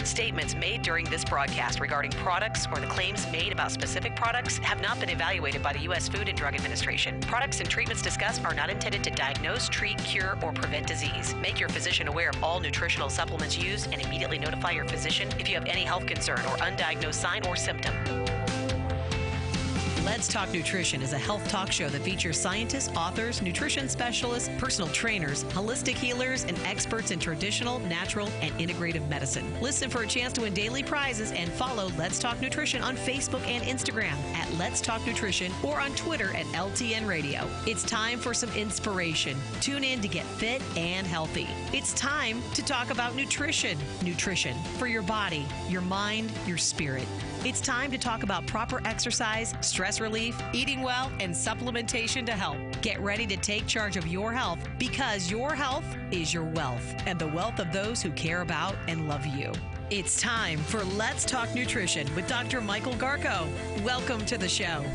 Statements made during this broadcast regarding products or the claims made about specific products have not been evaluated by the U.S. Food and Drug Administration. Products and treatments discussed are not intended to diagnose, treat, cure, or prevent disease. Make your physician aware of all nutritional supplements used and immediately notify your physician if you have any health concern or undiagnosed sign or symptom. Let's Talk Nutrition is a health talk show that features scientists, authors, nutrition specialists, personal trainers, holistic healers, and experts in traditional, natural, and integrative medicine. Listen for a chance to win daily prizes and follow Let's Talk Nutrition on Facebook and Instagram at Let's Talk Nutrition or on Twitter at LTN Radio. It's time for some inspiration. Tune in to get fit and healthy. It's time to talk about nutrition. Nutrition for your body, your mind, your spirit. It's time to talk about proper exercise, stress relief, eating well, and supplementation to help. Get ready to take charge of your health because your health is your wealth and the wealth of those who care about and love you. It's time for Let's Talk Nutrition with Dr. Michael Garko. Welcome to the show.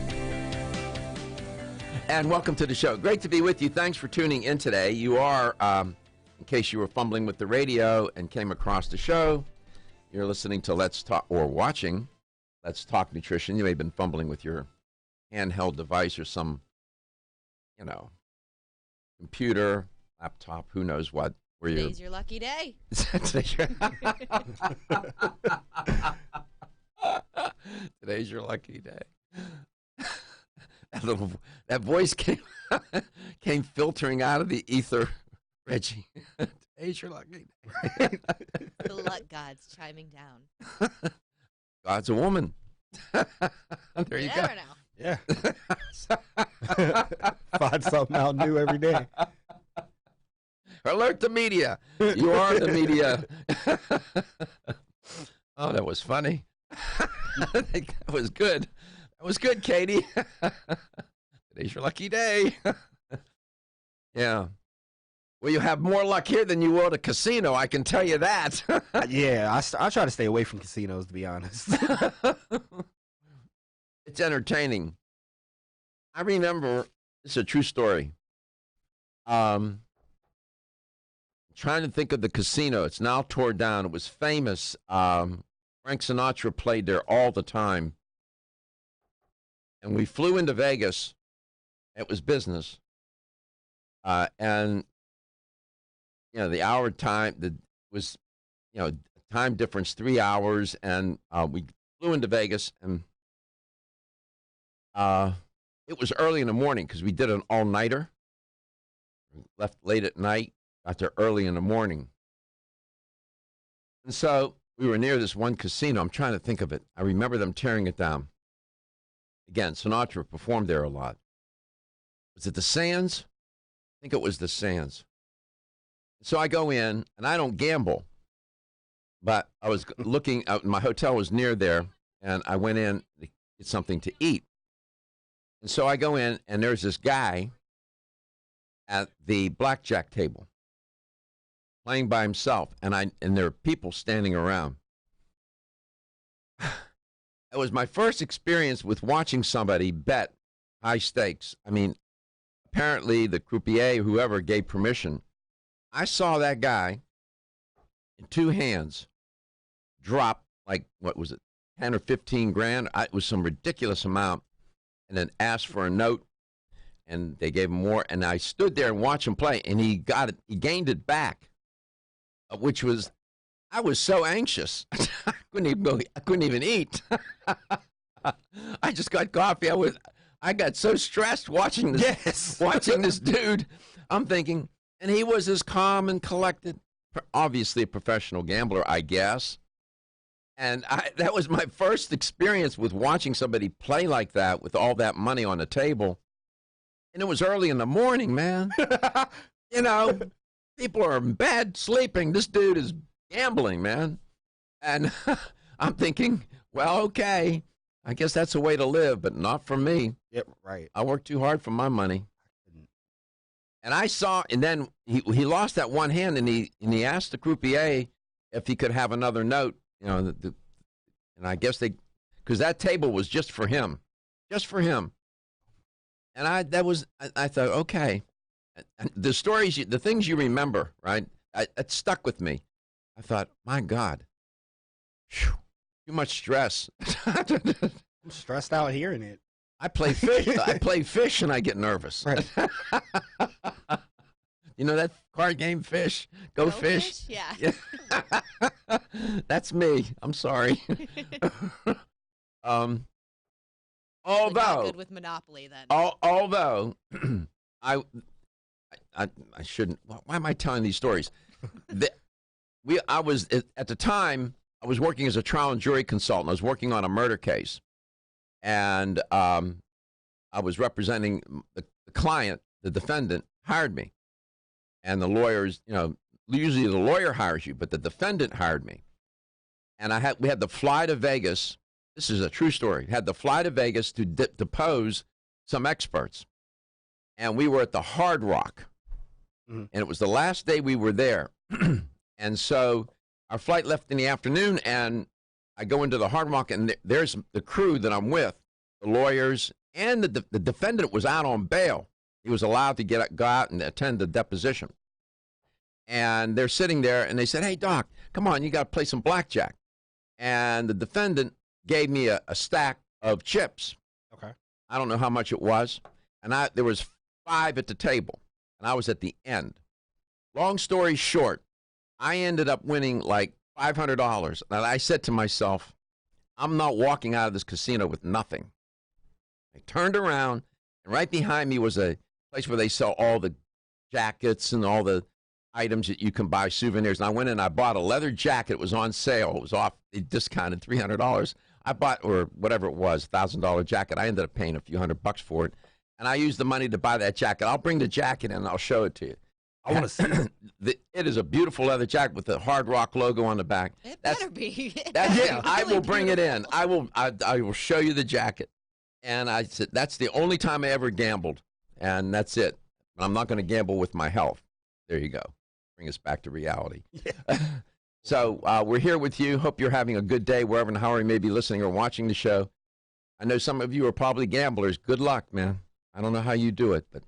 And welcome to the show. Great to be with you. Thanks for tuning in today. You are, in case you were fumbling with the radio and came across the show, you're listening to Let's Talk or watching Let's Talk Nutrition. You may have been fumbling with your handheld device or some, computer, laptop, who knows what. Today's your lucky day. Today's your lucky day. That voice came filtering out of the ether, Reggie. Today's your lucky day. The luck god's chiming down. God's a woman. There you go. Never know. Yeah. Find something out new every day. Alert the media. You are the media. Oh, that was funny. I think that was good. That was good, Katie. Today's your lucky day. Yeah. Well, you have more luck here than you will at a casino, I can tell you that. Yeah, I try to stay away from casinos, to be honest. It's entertaining. I remember, it's a true story. Trying to think of the casino. It's now torn down. It was famous. Frank Sinatra played there all the time. And we flew into Vegas. It was business. And the hour time was, time difference 3 hours, and we flew into Vegas, and it was early in the morning because we did an all-nighter. Left late at night, got there early in the morning, and so we were near this one casino. I'm trying to think of it. I remember them tearing it down. Again, Sinatra performed there a lot. Was it the Sands? I think it was the Sands. So I go in, and I don't gamble, but I was looking out. My hotel was near there, and I went in to get something to eat. And so I go in, and there's this guy at the blackjack table playing by himself, and there are people standing around. It was my first experience with watching somebody bet high stakes. I mean, apparently the croupier, whoever, gave permission. I saw that guy in two hands drop, like, what was it, 10 or 15 grand? It was some ridiculous amount, and then asked for a note, and they gave him more. And I stood there and watched him play, and he got it. He gained it back, which was, I was so anxious. I couldn't even eat. I just got coffee. I got so stressed watching this dude. I'm thinking, and he was as calm and collected, obviously a professional gambler, I guess. And that was my first experience with watching somebody play like that with all that money on the table. And it was early in the morning, man. People are in bed sleeping. This dude is gambling, man. And I'm thinking, well, okay, I guess that's a way to live, but not for me. Yep, right. I work too hard for my money. And I saw, and then he lost that one hand, and he asked the croupier if he could have another note, and I guess because that table was just for him. And I thought, okay, and the stories, the things you remember, right? It stuck with me. I thought, my God, Phew, too much stress. I'm stressed out hearing it. I play fish. I play fish and I get nervous. Right. You know that card game, Fish? Go fish. Yeah. Yeah. That's me. I'm sorry. Not Although, good with Monopoly then. although I shouldn't. Why am I telling these stories? I was at the time. I was working as a trial and jury consultant. I was working on a murder case, and I was representing the client. The defendant hired me, and the lawyers. Usually the lawyer hires you, but the defendant hired me, and we had to fly to Vegas. This is a true story. Had to fly to Vegas to depose some experts, and we were at the Hard Rock, and it was the last day we were there, and so our flight left in the afternoon, and I go into the Hard Rock, and there's the crew that I'm with, the lawyers, and the defendant was out on bail. He was allowed to go out and attend the deposition, and they're sitting there, and they said, "Hey, Doc, come on, you got to play some blackjack," and the defendant gave me a stack of chips. Okay. I don't know how much it was. And there was 5 at the table, and I was at the end. Long story short, I ended up winning like $500. And I said to myself, I'm not walking out of this casino with nothing. I turned around, and right behind me was a place where they sell all the jackets and all the items that you can buy, souvenirs. And I went in and I bought a leather jacket. It was on sale. It was off, they discounted $300. I bought, or whatever it was, $1,000 jacket. I ended up paying a few $100 for it. And I used the money to buy that jacket. I'll bring the jacket in and I'll show it to you. I want to see it. It is a beautiful leather jacket with the Hard Rock logo on the back. It better be. That's It it. better be I really will bring it in. beautiful. I will show you the jacket. And I said, that's the only time I ever gambled. And that's it. I'm not going to gamble with my health. There you go. Bring us back to reality. Yeah. So we're here with you. Hope you're having a good day wherever and however you may be listening or watching the show. I know some of you are probably gamblers. Good luck, man. I don't know how you do it, but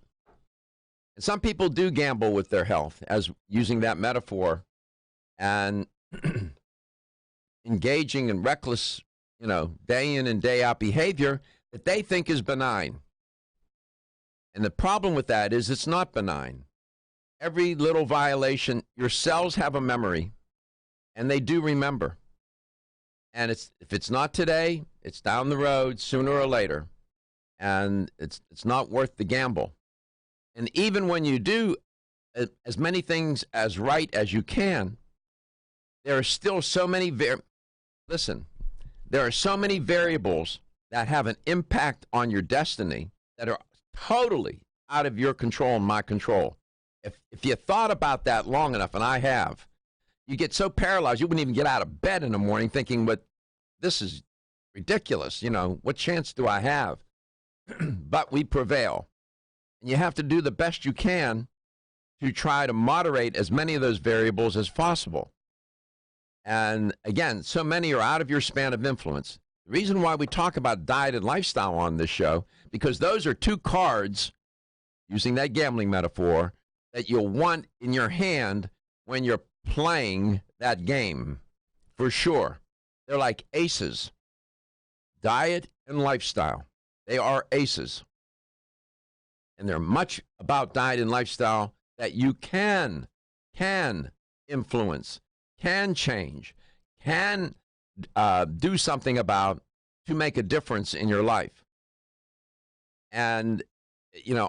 and some people do gamble with their health, as using that metaphor, and engaging in reckless, day in and day out behavior that they think is benign. And the problem with that is it's not benign. Every little violation, your cells have a memory, and they do remember. And if it's not today, it's down the road sooner or later, and it's not worth the gamble. And even when you do as many things as right as you can, there are still so many there are so many variables that have an impact on your destiny that are totally out of your control and my control. If you thought about that long enough, and I have, you get so paralyzed you wouldn't even get out of bed in the morning thinking, but this is ridiculous. What chance do I have? But we prevail. And you have to do the best you can to try to moderate as many of those variables as possible. And again, so many are out of your span of influence. The reason why we talk about diet and lifestyle on this show, because those are 2 cards, using that gambling metaphor, that you'll want in your hand when you're playing that game, for sure. They're like aces. Diet and lifestyle. They are aces. And they're much about diet and lifestyle that you can influence, can change, can do something about to make a difference in your life. And,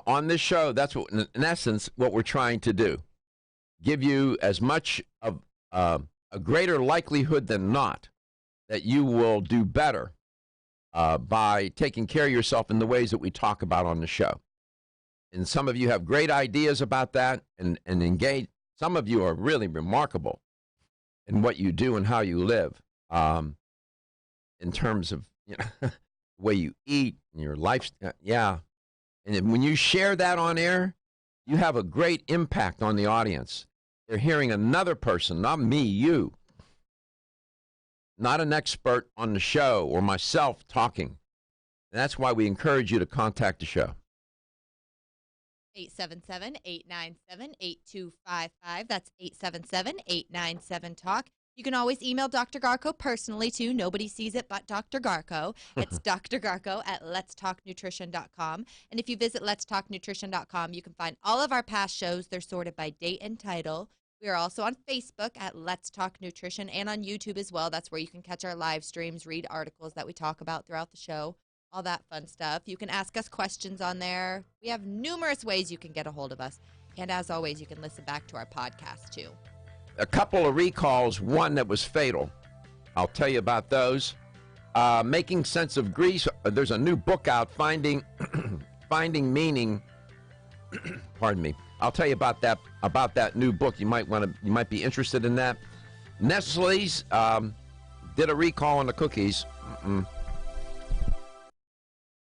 on this show, that's what, in essence, what we're trying to do. Give you as much of a greater likelihood than not that you will do better by taking care of yourself in the ways that we talk about on the show. And some of you have great ideas about that and engage. Some of you are really remarkable in what you do and how you live, in terms of the way you eat and your lifestyle. Yeah. And when you share that on air, you have a great impact on the audience. They're hearing another person, not me, you. Not an expert on the show or myself talking. And that's why we encourage you to contact the show. 877-897-8255. That's 877-897-TALK. You can always email Dr. Garko personally, too. Nobody sees it but Dr. Garko. It's drgarko@letstalknutrition.com. And if you visit letstalknutrition.com, you can find all of our past shows. They're sorted by date and title. We are also on Facebook at Let's Talk Nutrition and on YouTube as well. That's where you can catch our live streams, read articles that we talk about throughout the show, all that fun stuff. You can ask us questions on there. We have numerous ways you can get a hold of us. And as always, you can listen back to our podcast, too. A couple of recalls, one that was fatal. I'll tell you about those. Making Sense of Grease. There's a new book out, Finding Meaning. Pardon me. I'll tell you about that new book. You might be interested in that. Nestle's did a recall on the cookies.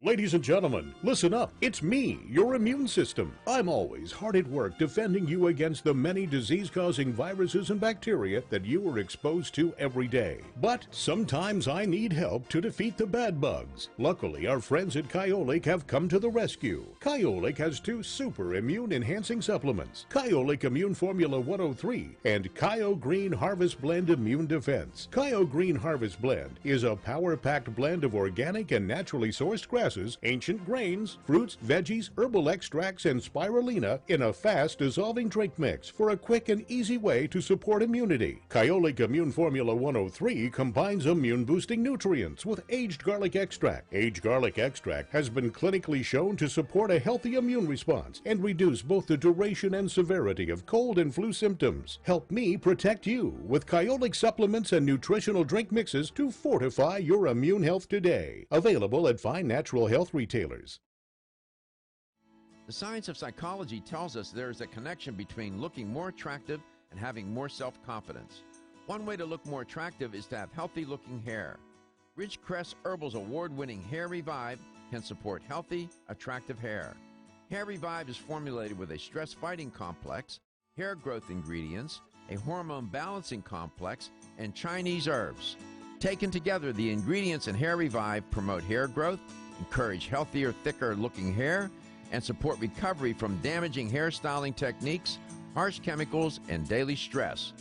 Ladies and gentlemen, listen up. It's me, your immune system. I'm always hard at work defending you against the many disease-causing viruses and bacteria that you are exposed to every day. But sometimes I need help to defeat the bad bugs. Luckily, our friends at Kyolic have come to the rescue. Kyolic has two super immune-enhancing supplements, Kyolic Immune Formula 103 and Kyo Green Harvest Blend Immune Defense. Kyo Green Harvest Blend is a power-packed blend of organic and naturally sourced grasses, ancient grains, fruits, veggies, herbal extracts, and spirulina in a fast-dissolving drink mix for a quick and easy way to support immunity. Kyolic Immune Formula 103 combines immune-boosting nutrients with aged garlic extract. Aged garlic extract has been clinically shown to support a healthy immune response and reduce both the duration and severity of cold and flu symptoms. Help me protect you with Kyolic supplements and nutritional drink mixes to fortify your immune health today. Available at fine natural health retailers. The science of psychology tells us there is a connection between looking more attractive and having more self-confidence. One way to look more attractive is to have healthy-looking hair. Ridgecrest Herbal's award-winning Hair Revive can support healthy, attractive hair. Hair Revive is formulated with a stress-fighting complex, hair growth ingredients, a hormone balancing complex, and Chinese herbs. Taken together, the ingredients in Hair Revive promote hair growth, encourage healthier, thicker-looking hair, and support recovery from damaging hairstyling techniques, harsh chemicals, and daily stress.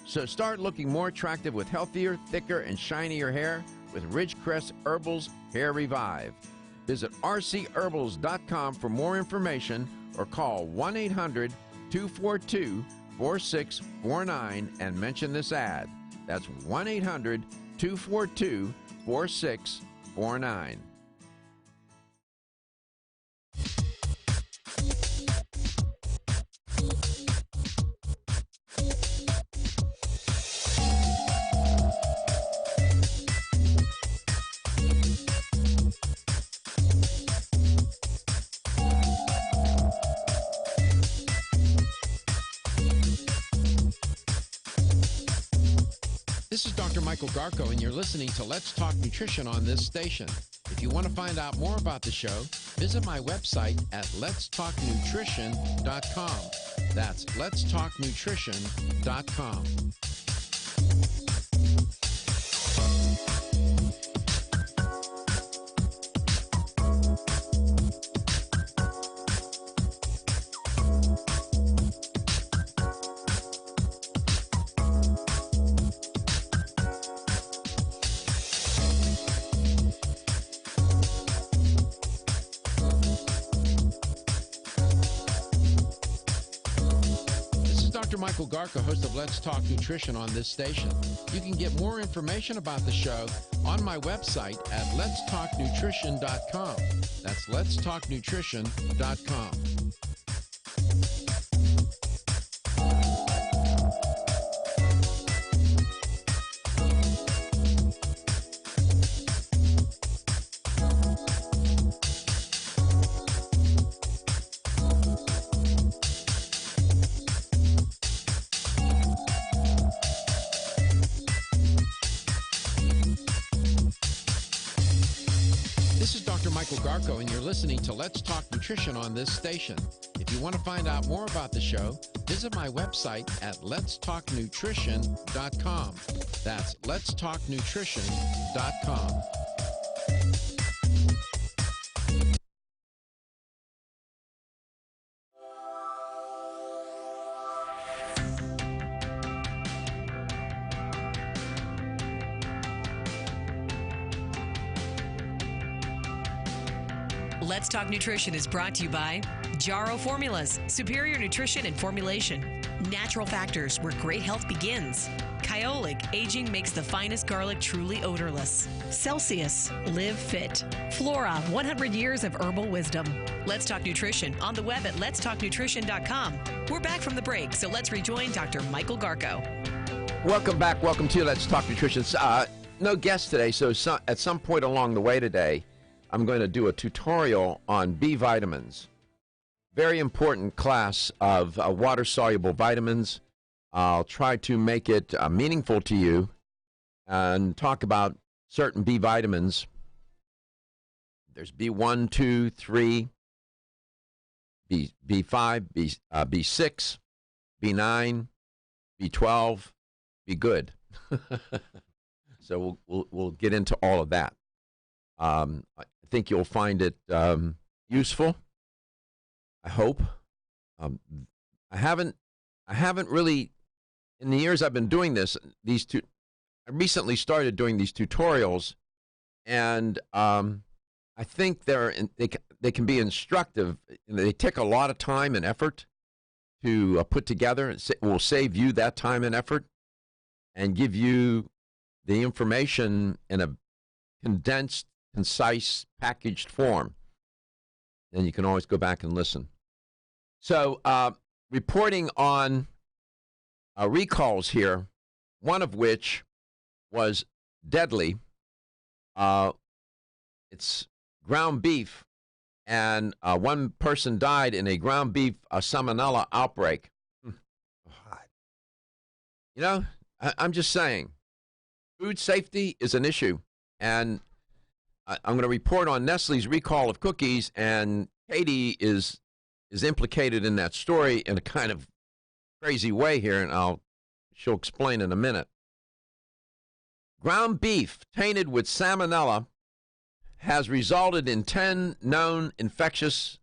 So start looking more attractive with healthier, thicker, and shinier hair with Ridgecrest Herbal's Hair Revive. Visit rcherbals.com for more information or call 1-800-242-4649 and mention this ad. That's 1-800-242-4649. This is Dr. Michael Garko, and you're listening to Let's Talk Nutrition on this station. If you want to find out more about the show, visit my website at letstalknutrition.com. That's letstalknutrition.com. Michael Garko, host of Let's Talk Nutrition on this station. You can get more information about the show on my website at letstalknutrition.com. That's letstalknutrition.com. Garko, and you're listening to Let's Talk Nutrition on this station. If you want to find out more about the show, visit my website at letstalknutrition.com. That's letstalknutrition.com. Let's Talk Nutrition is brought to you by Jarro Formulas, superior nutrition and formulation. Natural Factors, where great health begins. Kyolic, aging makes the finest garlic truly odorless. Celsius, live fit. Flora, 100 years of herbal wisdom. Let's Talk Nutrition on the web at letstalknutrition.com. We're back from the break, so let's rejoin Dr. Michael Garko. Welcome back. Welcome to Let's Talk Nutrition. No guest today, so at some point along the way today, I'm going to do a tutorial on B vitamins. Very important class of water-soluble vitamins. I'll try to make it meaningful to you and talk about certain B vitamins. There's B1, 2, 3, B5, B6, B9, B12, be good. So we'll get into all of that. I think you'll find it useful. I hope. I haven't really, in the years I've been doing this, I recently started doing these tutorials, and I think they can be instructive. They take a lot of time and effort to put together. It will save you that time and effort and give you the information in a condensed, concise, packaged form. Then you can always go back and listen. So, reporting on recalls here, one of which was deadly. It's ground beef, and one person died in a ground beef salmonella outbreak. You know, I'm just saying, food safety is an issue, and I'm going to report on Nestle's recall of cookies, and Katie is implicated in that story in a kind of crazy way here, and she'll explain in a minute. Ground beef tainted with salmonella has resulted in 10 known infections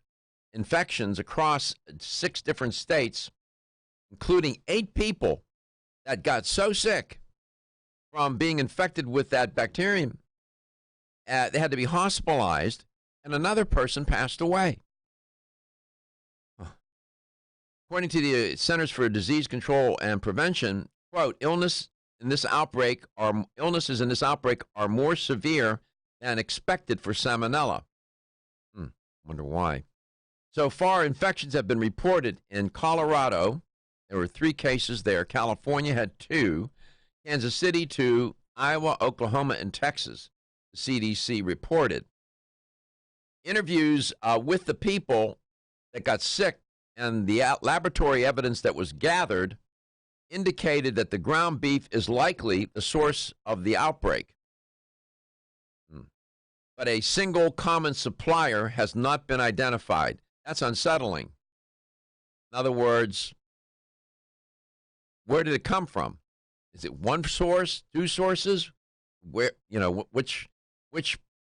across 6 different states, including 8 people that got so sick from being infected with that bacterium, they had to be hospitalized, and another person passed away. According to the Centers for Disease Control and Prevention, quote, illnesses in this outbreak are more severe than expected for salmonella. Wonder why. So far, infections have been reported in Colorado. There were 3 cases there. California had 2. Kansas City 2. Iowa, Oklahoma, and Texas, the CDC reported. Interviews with the people that got sick and the laboratory evidence that was gathered indicated that the ground beef is likely the source of the outbreak. But a single common supplier has not been identified. That's unsettling. In other words, where did it come from? Is it one source, 2 sources? Where, which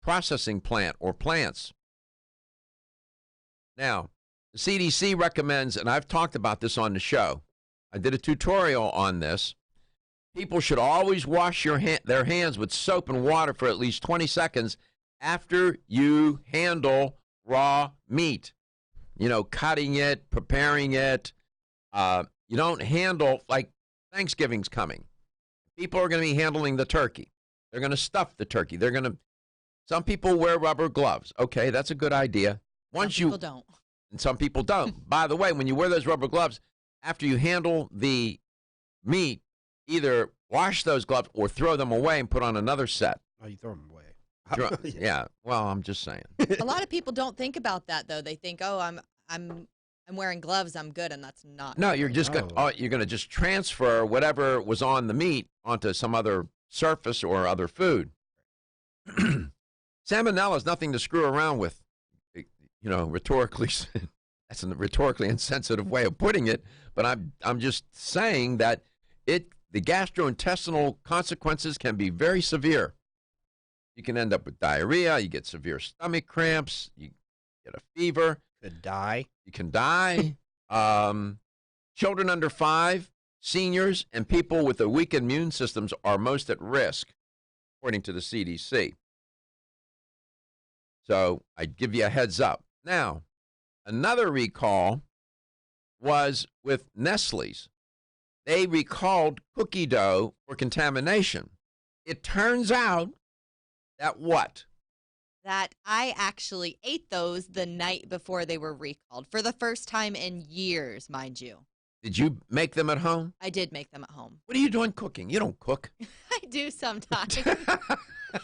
processing plant or plants? Now, the CDC recommends, and I've talked about this on the show, I did a tutorial on this, people should always wash their hands with soap and water for at least 20 seconds after you handle raw meat. Cutting it, preparing it. You don't handle, like Thanksgiving's coming. People are going to be handling the turkey. They're going to stuff the turkey. Some people wear rubber gloves. Okay, that's a good idea. Some people don't. And some people don't. By the way, when you wear those rubber gloves, after you handle the meat, either wash those gloves or throw them away and put on another set. Oh, you throw them away. Yeah. Well, I'm just saying. A lot of people don't think about that, though. They think, "Oh, I'm wearing gloves. I'm good," and that's not. No, you're just going to just transfer whatever was on the meat onto some other surface or other food. Salmonella is nothing to screw around with. Rhetorically, that's a rhetorically insensitive way of putting it, but I'm just saying that the gastrointestinal consequences can be very severe. You can end up with diarrhea, you get severe stomach cramps, you get a fever. Could die. You can die. Children under 5, seniors, and people with a weak immune systems are most at risk, according to the CDC. So I'd give you a heads up. Now, another recall was with Nestle's. They recalled cookie dough for contamination. It turns out that what? That I actually ate those the night before they were recalled for the first time in years, mind you. Did you make them at home? I did make them at home. What are you doing cooking? You don't cook. I do sometimes.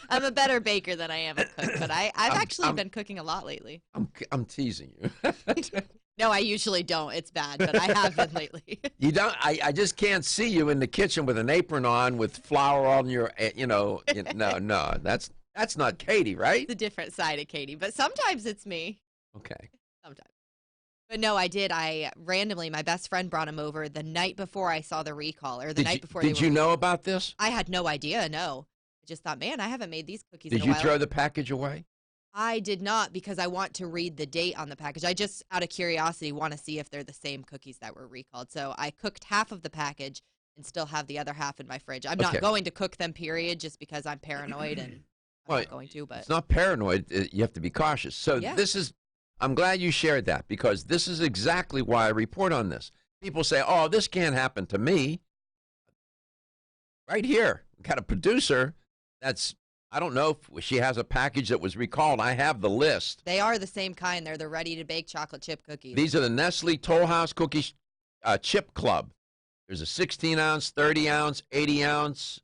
I'm a better baker than I am a cook, but I've actually been cooking a lot lately. I'm teasing you. No, I usually don't. It's bad, but I have been lately. You don't. I just can't see you in the kitchen with an apron on with flour on your. No. That's not Katie, right? It's a different side of Katie, but sometimes it's me. Okay. Sometimes. But no, I did. I randomly, my best friend brought him over the night before I saw the recall, or the night before. Did you know about this? I had no idea. No, I just thought, man, I haven't made these cookies. Did in a you while. throw the package away? I did not, because I want to read the date on the package. I just, out of curiosity, want to see if they're the same cookies that were recalled. So I cooked half of the package and still have the other half in my fridge. I'm not going to cook them, period, just because I'm paranoid and I'm not going to. But it's not paranoid. You have to be cautious. So this is. I'm glad you shared that, because this is exactly why I report on this. People say, "Oh, this can't happen to me." Right here, we got a producer that's. I don't know if she has a package that was recalled. I have the list. They are the same kind. They're the ready-to-bake chocolate chip cookies. These are the Nestle Toll House Cookie Chip Club. There's a 16-ounce, 30-ounce, 80-ounce.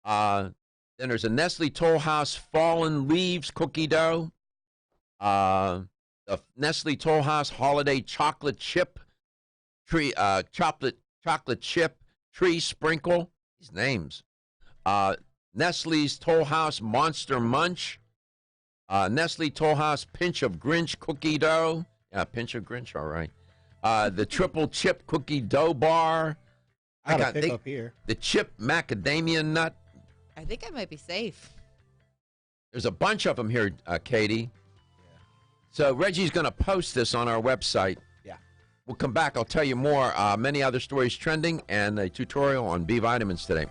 Then there's a Nestle Toll House Fallen Leaves cookie dough. The Nestle Toll House Holiday Chocolate Chip Tree, chocolate Chip Tree Sprinkle. These names. Nestle's Toll House Monster Munch, Nestle Toll House Pinch of Grinch Cookie Dough. Yeah, Pinch of Grinch, all right. The Triple Chip Cookie Dough Bar. I got pick up here. The Chip Macadamia Nut. I think I might be safe. There's a bunch of them here, Katie. Yeah. So Reggie's going to post this on our website. Yeah. We'll come back. I'll tell you more. Many other stories trending and a tutorial on B vitamins today.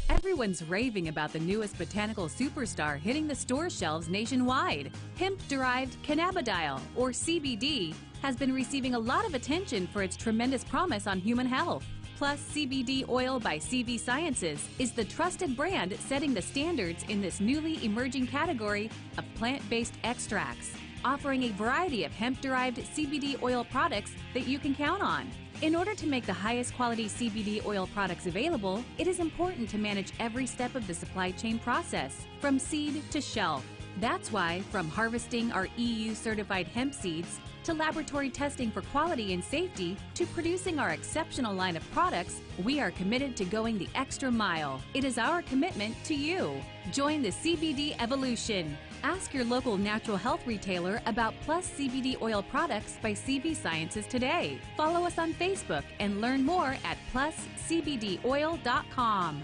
Everyone's raving about the newest botanical superstar hitting the store shelves nationwide. Hemp-derived cannabidiol, or CBD, has been receiving a lot of attention for its tremendous promise on human health. Plus, CBD Oil by CV Sciences is the trusted brand setting the standards in this newly emerging category of plant-based extracts, offering a variety of hemp-derived CBD oil products that you can count on. In order to make the highest quality CBD oil products available, it is important to manage every step of the supply chain process, from seed to shelf. That's why, from harvesting our EU-certified hemp seeds, to laboratory testing for quality and safety, to producing our exceptional line of products, we are committed to going the extra mile. It is our commitment to you. Join the CBD evolution. Ask your local natural health retailer about Plus CBD oil products by CV Sciences today. Follow us on Facebook and learn more at pluscbdoil.com.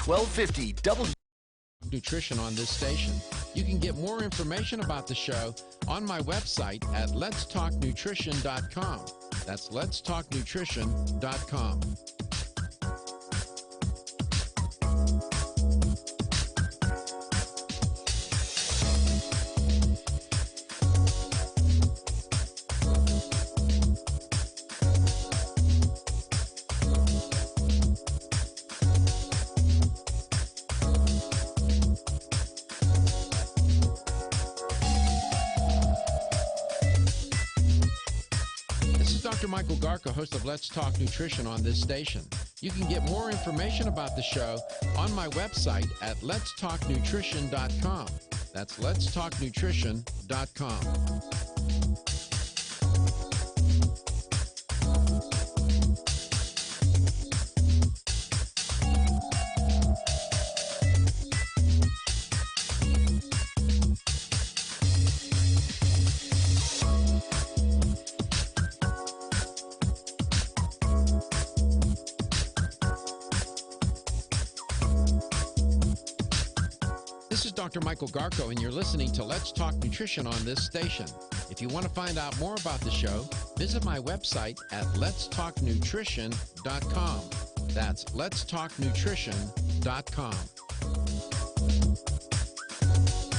1250 double Nutrition on this station. You can get more information about the show on my website at letstalknutrition.com. That's letstalknutrition.com. Dr. Michael Garko, host of Let's Talk Nutrition on this station. You can get more information about the show on my website at letstalknutrition.com. That's letstalknutrition.com. This is Dr. Michael Garko, and you're listening to Let's Talk Nutrition on this station. If you want to find out more about the show, visit my website at letstalknutrition.com. That's letstalknutrition.com.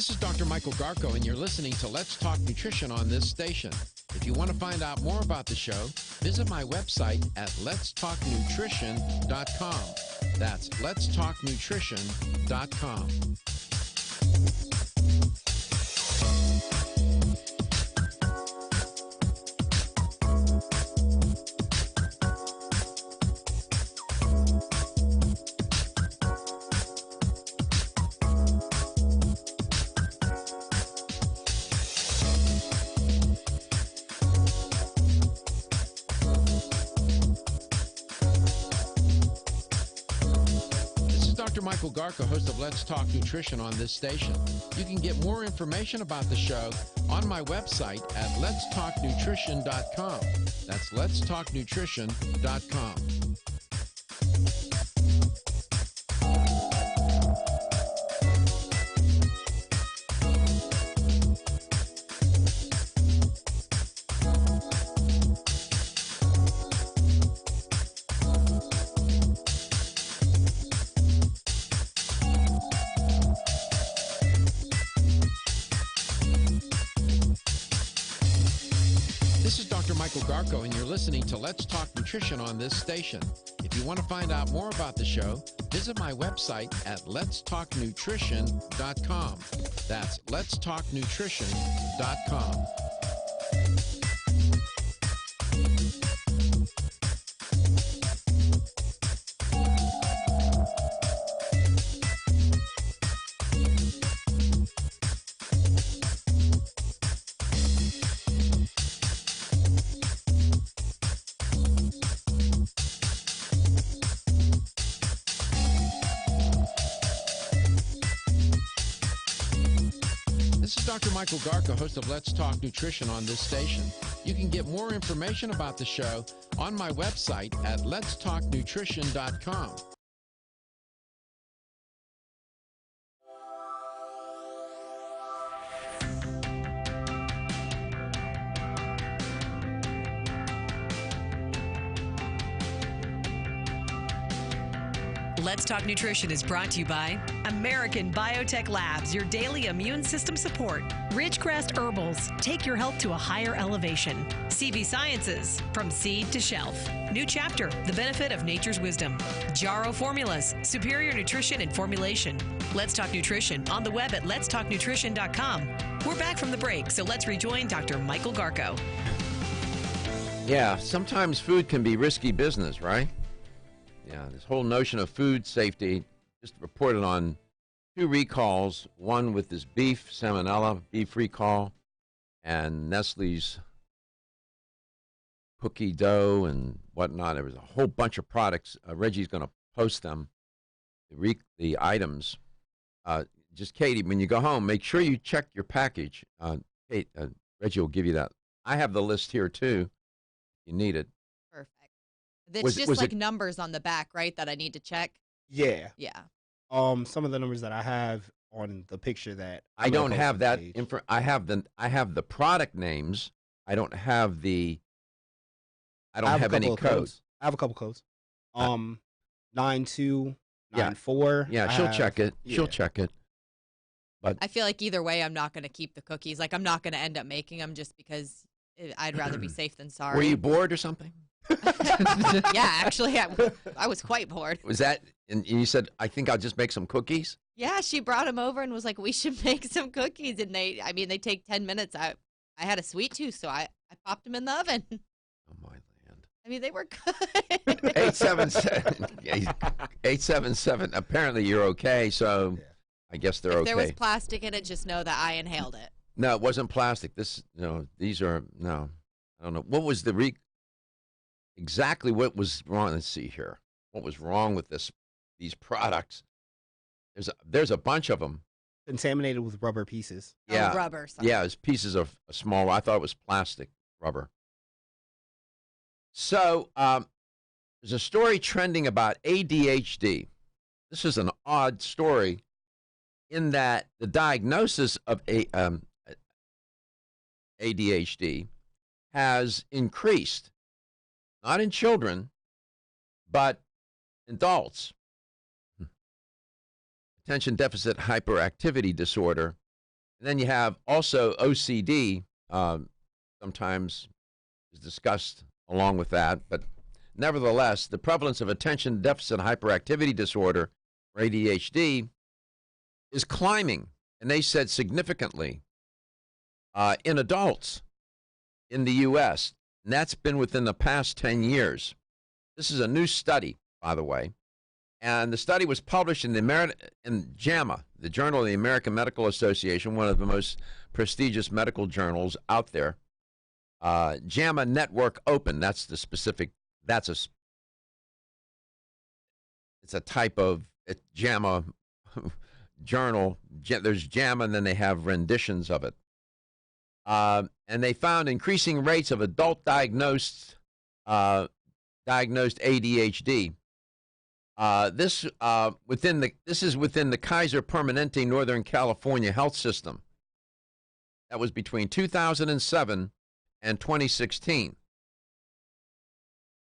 This is Dr. Michael Garko, and you're listening to Let's Talk Nutrition on this station. If you want to find out more about the show, visit my website at letstalknutrition.com. That's letstalknutrition.com. Dr. Michael Garko, host of Let's Talk Nutrition on this station. You can get more information about the show on my website at letstalknutrition.com. That's letstalknutrition.com. This is Dr. Michael Garko, and you're listening to Let's Talk Nutrition on this station. If you want to find out more about the show, visit my website at letstalknutrition.com. That's letstalknutrition.com. This is Dr. Michael Garko, host of Let's Talk Nutrition on this station. You can get more information about the show on my website at letstalknutrition.com. Let's Talk Nutrition is brought to you by American Biotech Labs, your daily immune system support. Ridgecrest Herbals, take your health to a higher elevation. CV Sciences, from seed to shelf. New chapter, the benefit of nature's wisdom. Jarrow Formulas, superior nutrition and formulation. Let's Talk Nutrition on the web at letstalknutrition.com. We're back from the break, so let's rejoin Dr. Michael Garko. Yeah, sometimes food can be risky business, right? Yeah, this whole notion of food safety, just reported on 2 recalls, one with this beef, salmonella, beef recall, and Nestle's cookie dough and whatnot. There was a whole bunch of products. Reggie's going to post them, the items. Just, Katie, when you go home, make sure you check your package. Reggie will give you that. I have the list here, too. You need it. Perfect. It's just like numbers on the back, right, that I need to check? Yeah. Yeah. Some of the numbers that I have on the picture that I don't have that info. I have the product names. I don't have the. I don't have any codes. I have a couple codes. 9294. Yeah, she'll check it. Yeah. She'll check it. But I feel like either way, I'm not going to keep the cookies. Like, I'm not going to end up making them just because I'd rather be safe than sorry. Were you bored or something? Yeah, actually, I was quite bored. Was that, and you said, I think I'll just make some cookies? Yeah, she brought them over and was like, we should make some cookies. And they take 10 minutes. I had a sweet tooth, so I popped them in the oven. Oh, my land. I mean, they were good. 877. Apparently, you're okay, so I guess they're okay. If there was plastic in it, just know that I inhaled it. No, it wasn't plastic. These are, no. I don't know. What was exactly what was wrong? Let's see here. What was wrong with these products? There's a bunch of them. Contaminated with rubber pieces. Yeah. Oh, rubber. Sorry. Yeah, it's pieces of small. I thought it was plastic rubber. So there's a story trending about ADHD. This is an odd story in that the diagnosis of ADHD has increased, not in children, but adults. Attention deficit hyperactivity disorder And then you have also OCD, sometimes is discussed along with that. But nevertheless, the prevalence of attention deficit hyperactivity disorder, or ADHD, is climbing, and they said significantly, in adults in the U.S., and that's been within the past 10 years. This is a new study, by the way, and the study was published in in JAMA, the Journal of the American Medical Association, one of the most prestigious medical journals out there. JAMA Network Open, that's the specific, it's a type of JAMA journal. There's JAMA, and then they have renditions of it. And they found increasing rates of adult diagnosed ADHD. This is within the Kaiser Permanente Northern California Health System. That was between 2007 and 2016.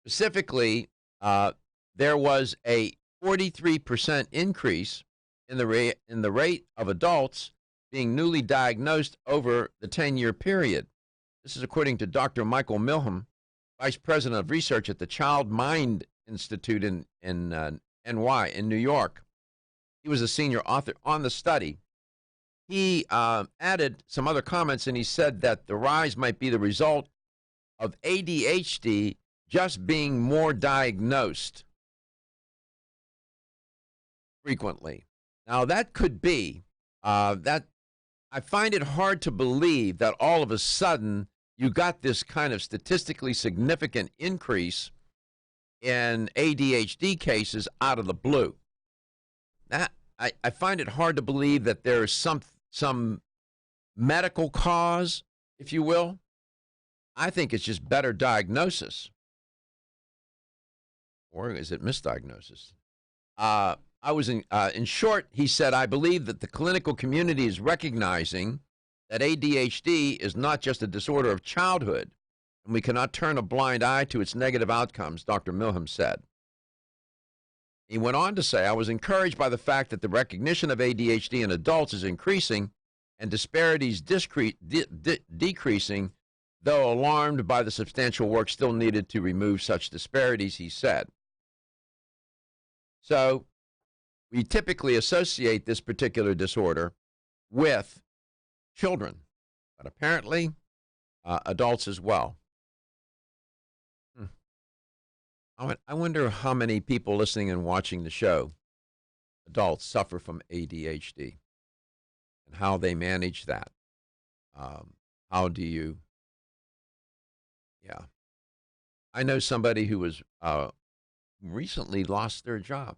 Specifically, there was a 43% increase in the rate of adults being newly diagnosed over the 10-year period. This is according to Dr. Michael Milham, Vice President of Research at the Child Mind Institute in NY, in New York. He was a senior author on the study. He added some other comments, and he said that the rise might be the result of ADHD just being more diagnosed frequently. Now, that could be, that I find it hard to believe that all of a sudden you got this kind of statistically significant increase in ADHD cases out of the blue. That, I find it hard to believe that there is some medical cause, if you will. I think it's just better diagnosis. Or is it misdiagnosis? In short, he said, I believe that the clinical community is recognizing that ADHD is not just a disorder of childhood, and we cannot turn a blind eye to its negative outcomes, Dr. Milham said. He went on to say, I was encouraged by the fact that the recognition of ADHD in adults is increasing and disparities decreasing, though alarmed by the substantial work still needed to remove such disparities, he said. So, we typically associate this particular disorder with children, but apparently adults as well. I wonder how many people listening and watching the show, adults, suffer from ADHD and how they manage that. How do you, I know somebody who was recently lost their job.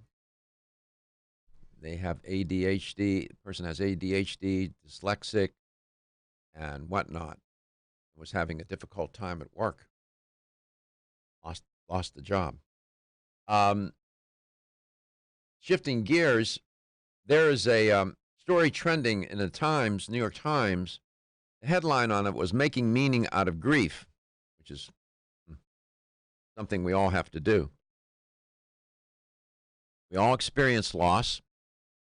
They have ADHD, the person has ADHD, dyslexic, and whatnot. Was having a difficult time at work. Lost the job. Shifting gears, there is a story trending in the Times, New York Times. The headline on it was Making Meaning Out of Grief, which is something we all have to do. We all experience loss.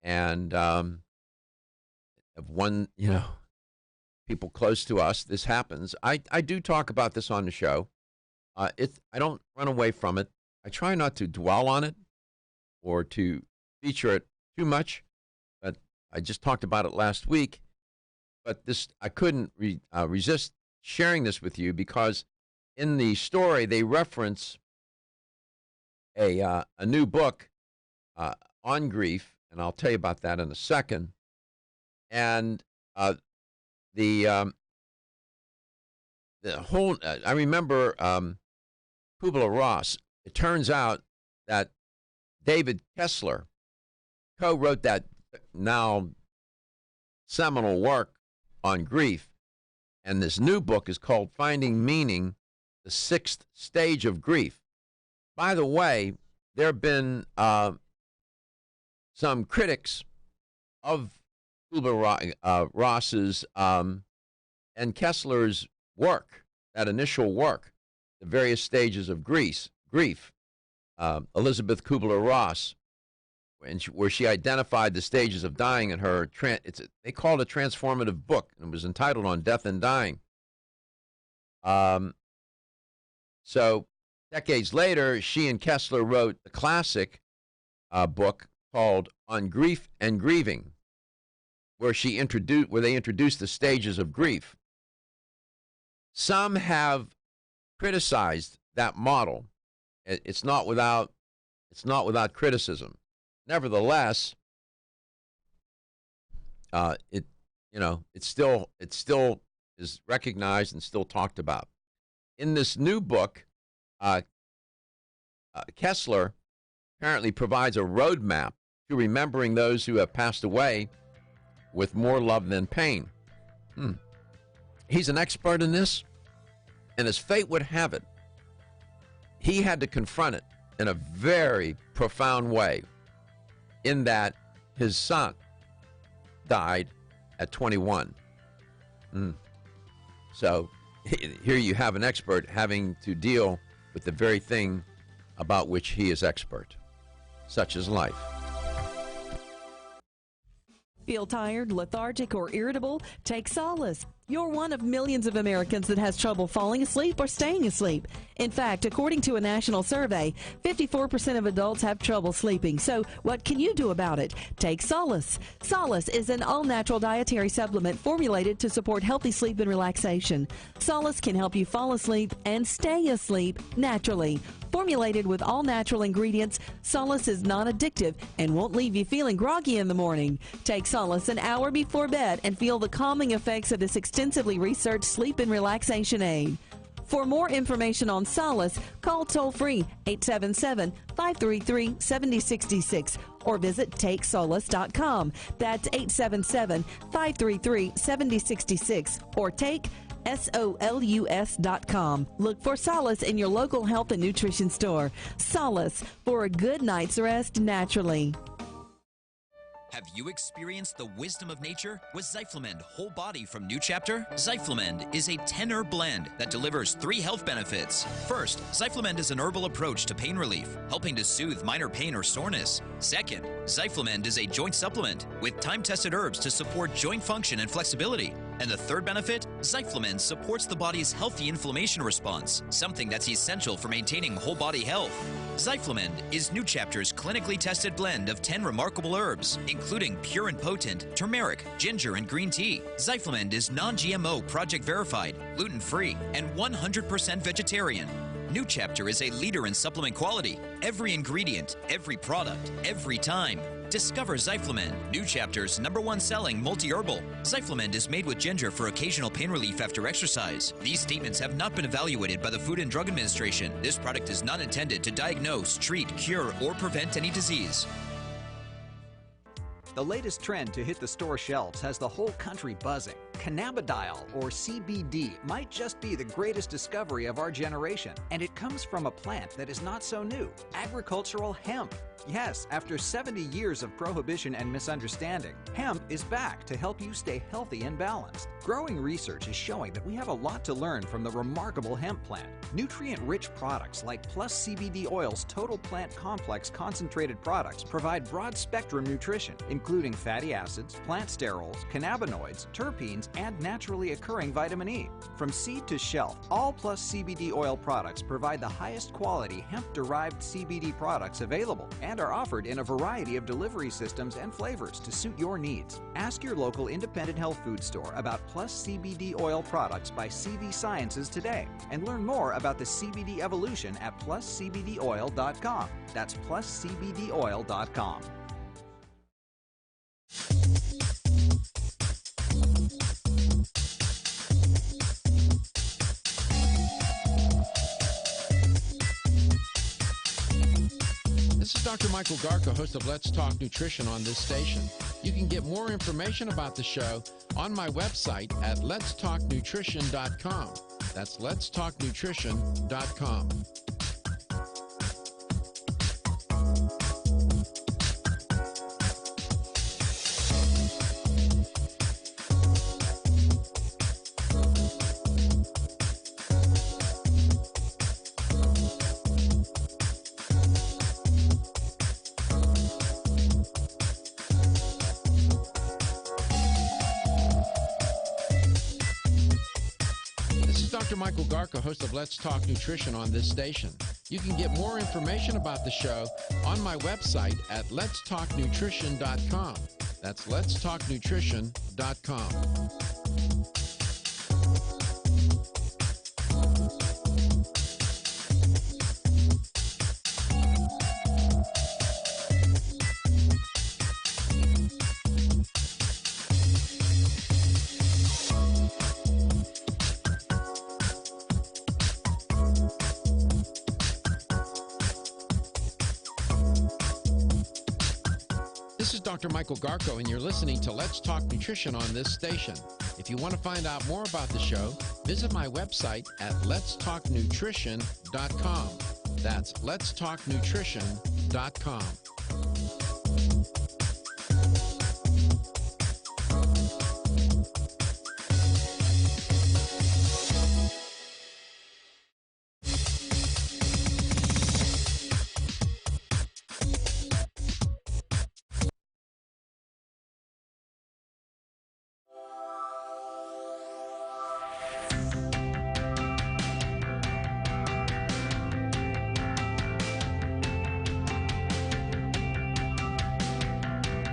And of one, people close to us, this happens. I do talk about this on the show. I don't run away from it. I try not to dwell on it or to feature it too much. But I just talked about it last week. But I couldn't resist sharing this with you because in the story they reference a new book on grief. And I'll tell you about that in a second. And the whole, I remember Kubler-Ross. It turns out that David Kessler co-wrote that now seminal work on grief. And this new book is called Finding Meaning, the Sixth Stage of Grief. By the way, there have been some critics of Kubler-Ross's and Kessler's work, that initial work, the various stages of grief. Elizabeth Kubler-Ross where she identified the stages of dying in her. They called it a transformative book, and it was entitled On Death and Dying. So decades later, she and Kessler wrote the classic book called On Grief and Grieving, where they introduced the stages of grief. Some have criticized that model. It's not without criticism. Nevertheless, it still is recognized and still talked about. In this new book, Kessler apparently provides a roadmap to remembering those who have passed away with more love than pain. He's an expert in this, and as fate would have it, he had to confront it in a very profound way, in that his son died at 21. So here you have an expert having to deal with the very thing about which he is expert. Such is life. Feel tired, lethargic, or irritable? Take Solace. You're one of millions of Americans that has trouble falling asleep or staying asleep. In fact, according to a national survey, 54% of adults have trouble sleeping. So what can you do about it? Take Solace. Solace is an all-natural dietary supplement formulated to support healthy sleep and relaxation. Solace can help you fall asleep and stay asleep naturally. Formulated with all-natural ingredients, Solace is non-addictive and won't leave you feeling groggy in the morning. Take Solace an hour before bed and feel the calming effects of this extensively researched sleep and relaxation aid. For more information on Solace, call toll-free 877-533-7066 or visit TakeSolace.com. That's 877-533-7066 or take SOLUS.com. Look for Solace in your local health and nutrition store. Solace, for a good night's rest naturally. Have you experienced the wisdom of nature with Zyflamend Whole Body from New Chapter? Zyflamend is a 10-herb blend that delivers 3 health benefits. First, Zyflamend is an herbal approach to pain relief, helping to soothe minor pain or soreness. Second, Zyflamend is a joint supplement with time-tested herbs to support joint function and flexibility. And the third benefit, Zyflamend supports the body's healthy inflammation response, something that's essential for maintaining whole body health. Zyflamend is New Chapter's clinically tested blend of 10 remarkable herbs, including pure and potent turmeric, ginger, and green tea. Zyflamend is non-GMO, project verified, gluten-free, and 100% vegetarian. New Chapter is a leader in supplement quality. Every ingredient, every product, every time. Discover Zyflamend, New Chapter's #1 selling multi-herbal. Zyflamend is made with ginger for occasional pain relief after exercise. These statements have not been evaluated by the Food and Drug Administration. This product is not intended to diagnose, treat, cure, or prevent any disease. The latest trend to hit the store shelves has the whole country buzzing. Cannabidiol, or CBD, might just be the greatest discovery of our generation, and it comes from a plant that is not so new, agricultural hemp. Yes, after 70 years of prohibition and misunderstanding, hemp is back to help you stay healthy and balanced. Growing research is showing that we have a lot to learn from the remarkable hemp plant. Nutrient-rich products like Plus CBD Oil's Total Plant Complex concentrated products provide broad-spectrum nutrition, including fatty acids, plant sterols, cannabinoids, terpenes, and naturally occurring vitamin E. From seed to shelf, all Plus CBD Oil products provide the highest quality hemp-derived CBD products available and are offered in a variety of delivery systems and flavors to suit your needs. Ask your local independent health food store about Plus CBD Oil products by CV Sciences today and learn more about the CBD evolution at pluscbdoil.com. That's pluscbdoil.com. This is Dr. Michael Garka, host of Let's Talk Nutrition on this station. You can get more information about the show on my website at letstalknutrition.com. That's letstalknutrition.com. Dr. Michael Garko, host of Let's Talk Nutrition on this station. You can get more information about the show on my website at letstalknutrition.com. That's letstalknutrition.com. This is Dr. Michael Garko, and you're listening to Let's Talk Nutrition on this station. If you want to find out more about the show, visit my website at letstalknutrition.com. That's letstalknutrition.com.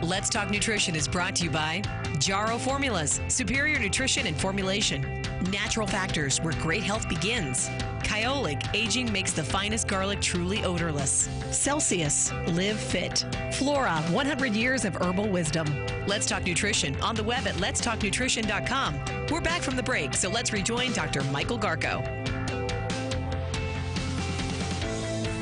Let's Talk Nutrition is brought to you by Jarrow Formulas, superior nutrition and formulation. Natural Factors, where great health begins. Kyolic, aging makes the finest garlic truly odorless. Celsius, live fit. Flora, 100 years of herbal wisdom. Let's Talk Nutrition on the web at letstalknutrition.com. We're back from the break, so let's rejoin Dr. Michael Garko.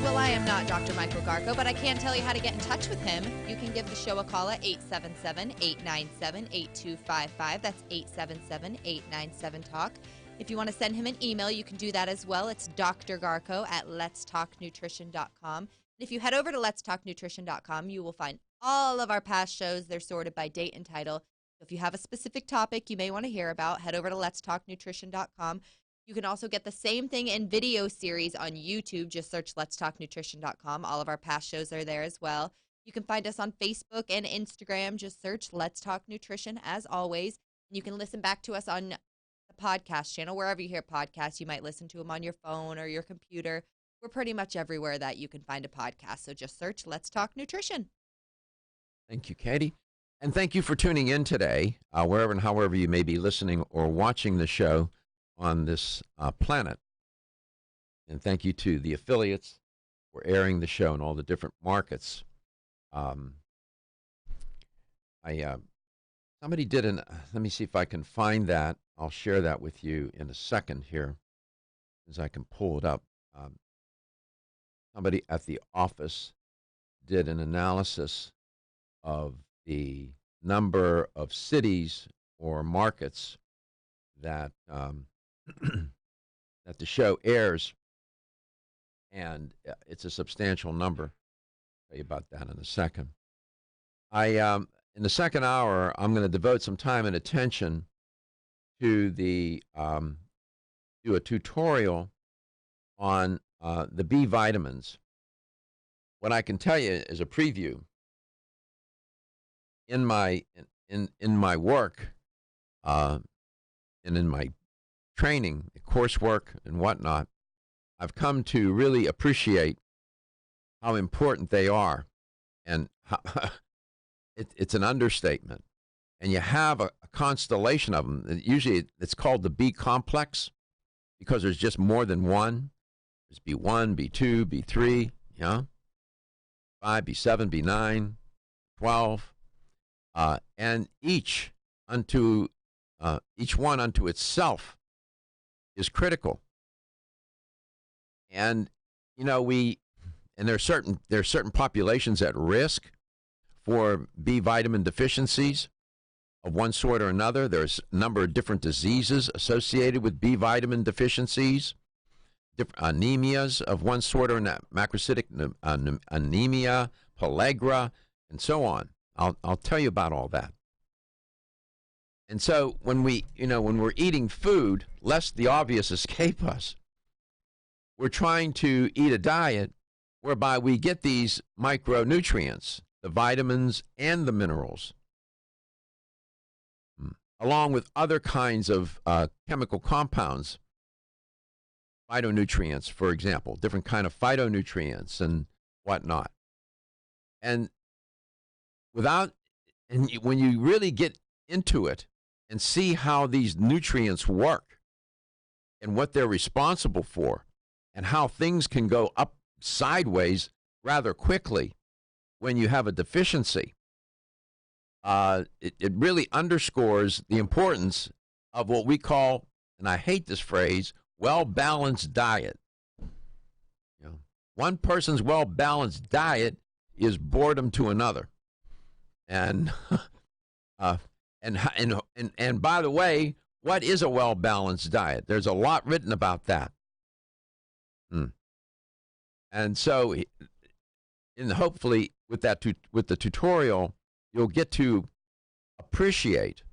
Well, I am not Dr. Michael Garko, but I can tell you how to get in touch with him. You can give the show a call at 877-897-8255. That's 877-897-TALK. If you want to send him an email, you can do that as well. It's drgarko at letstalknutrition.com. And if you head over to letstalknutrition.com, you will find all of our past shows. They're sorted by date and title. So if you have a specific topic you may want to hear about, head over to letstalknutrition.com. You can also get the same thing in video series on YouTube. Just search letstalknutrition.com. All of our past shows are there as well. You can find us on Facebook and Instagram. Just search Let's Talk Nutrition as always. And you can listen back to us on the podcast channel. Wherever you hear podcasts, you might listen to them on your phone or your computer. We're pretty much everywhere that you can find a podcast. So just search Let's Talk Nutrition. Thank you, Katie. And thank you for tuning in today, wherever and however you may be listening or watching the show on this planet. And thank you to the affiliates for airing the show in all the different markets. Somebody did let me see if I can find that. I'll share that with you in a second here, as I can pull it up. Somebody at the office did an analysis of the number of cities or markets that that the show airs, and it's a substantial number. I'll tell you about that in a second. In the second hour, I'm going to devote some time and attention to do a tutorial on the B vitamins. What I can tell you is a preview. In my work and in my training, coursework and whatnot, I've come to really appreciate how important they are, and it's an understatement. And you have a constellation of them. Usually it's called the B complex because there's just more than one. There's B1, B2, B3, B5, B7, B9, 12, and each one unto itself is critical. And there are certain populations at risk for B vitamin deficiencies of one sort or another. There's a number of different diseases associated with B vitamin deficiencies, different anemias of one sort or another, macrocytic anemia, pellagra, and so on. I'll tell you about all that. And so when we're eating food, lest the obvious escape us, we're trying to eat a diet whereby we get these micronutrients, the vitamins and the minerals, along with other kinds of chemical compounds phytonutrients, for example, different kind of phytonutrients and whatnot. And when you really get into it and see how these nutrients work and what they're responsible for and how things can go up sideways rather quickly when you have a deficiency, it really underscores the importance of what we call, and I hate this phrase, well-balanced diet. You know, one person's well-balanced diet is boredom to another. And and by the way, what is a well-balanced diet? There's a lot written about that. And so, hopefully, with the tutorial, you'll get to appreciate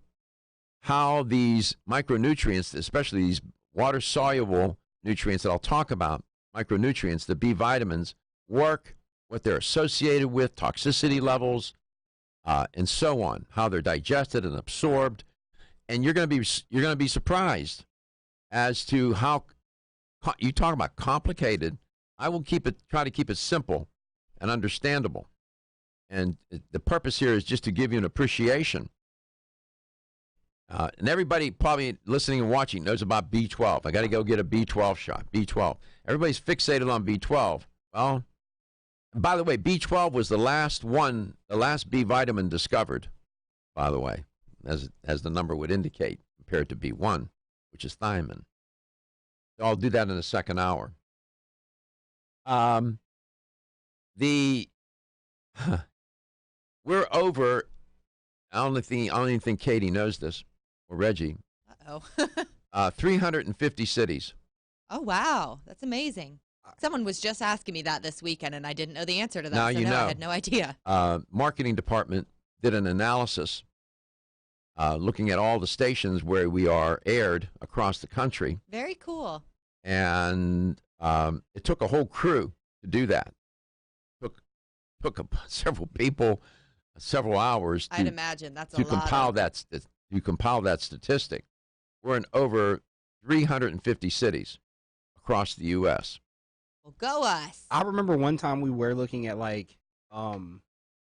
how these micronutrients, especially these water-soluble nutrients that I'll talk about, micronutrients, the B vitamins, work, what they're associated with, toxicity levels, and so on, how they're digested and absorbed, and you're going to be surprised as to how you talk about complicated. I will try to keep it simple and understandable, and the purpose here is just to give you an appreciation. And everybody probably listening and watching knows about B12. I got to go get a B12 shot. B12. Everybody's fixated on B12. Well, by the way, B12 was the last B vitamin discovered, by the way, as the number would indicate, compared to B1, which is thiamine. So I'll do that in the second hour. We're over, I don't even think Katie knows this, or Reggie. Uh-oh. 350 cities. Oh, wow. That's amazing. Someone was just asking me that this weekend, and I didn't know the answer to that. Now so you know. I had no idea. Marketing department did an analysis looking at all the stations where we are aired across the country. Very cool. And it took a whole crew to do that. Took several people, several hours. I'd imagine that's a lot. To compile that statistic. We're in over 350 cities across the U.S. Well, go us. I remember one time we were looking at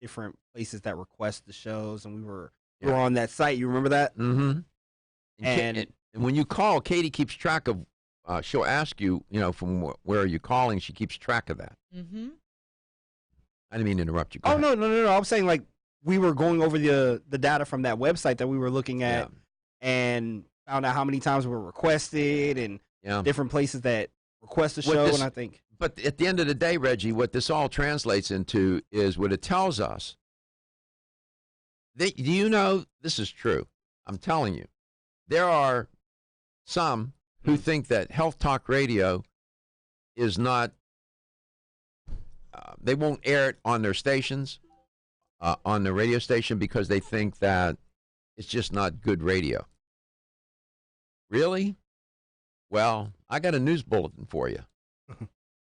different places that request the shows, and we were on that site. You remember that? Mm-hmm. And when you call, Katie keeps track of. She'll ask you, from where are you calling? She keeps track of that. Mm-hmm. I didn't mean to interrupt you. No. I'm saying we were going over the data from that website that we were looking at, and found out how many times we were requested and different places that request a show. And I think, but at the end of the day, Reggie, what this all translates into is what it tells us. Do you know this is true? I'm telling you, there are some who think that Health Talk Radio is not. They won't air it on their stations, on the radio station, because they think that it's just not good radio. Really? Well, I got a news bulletin for you.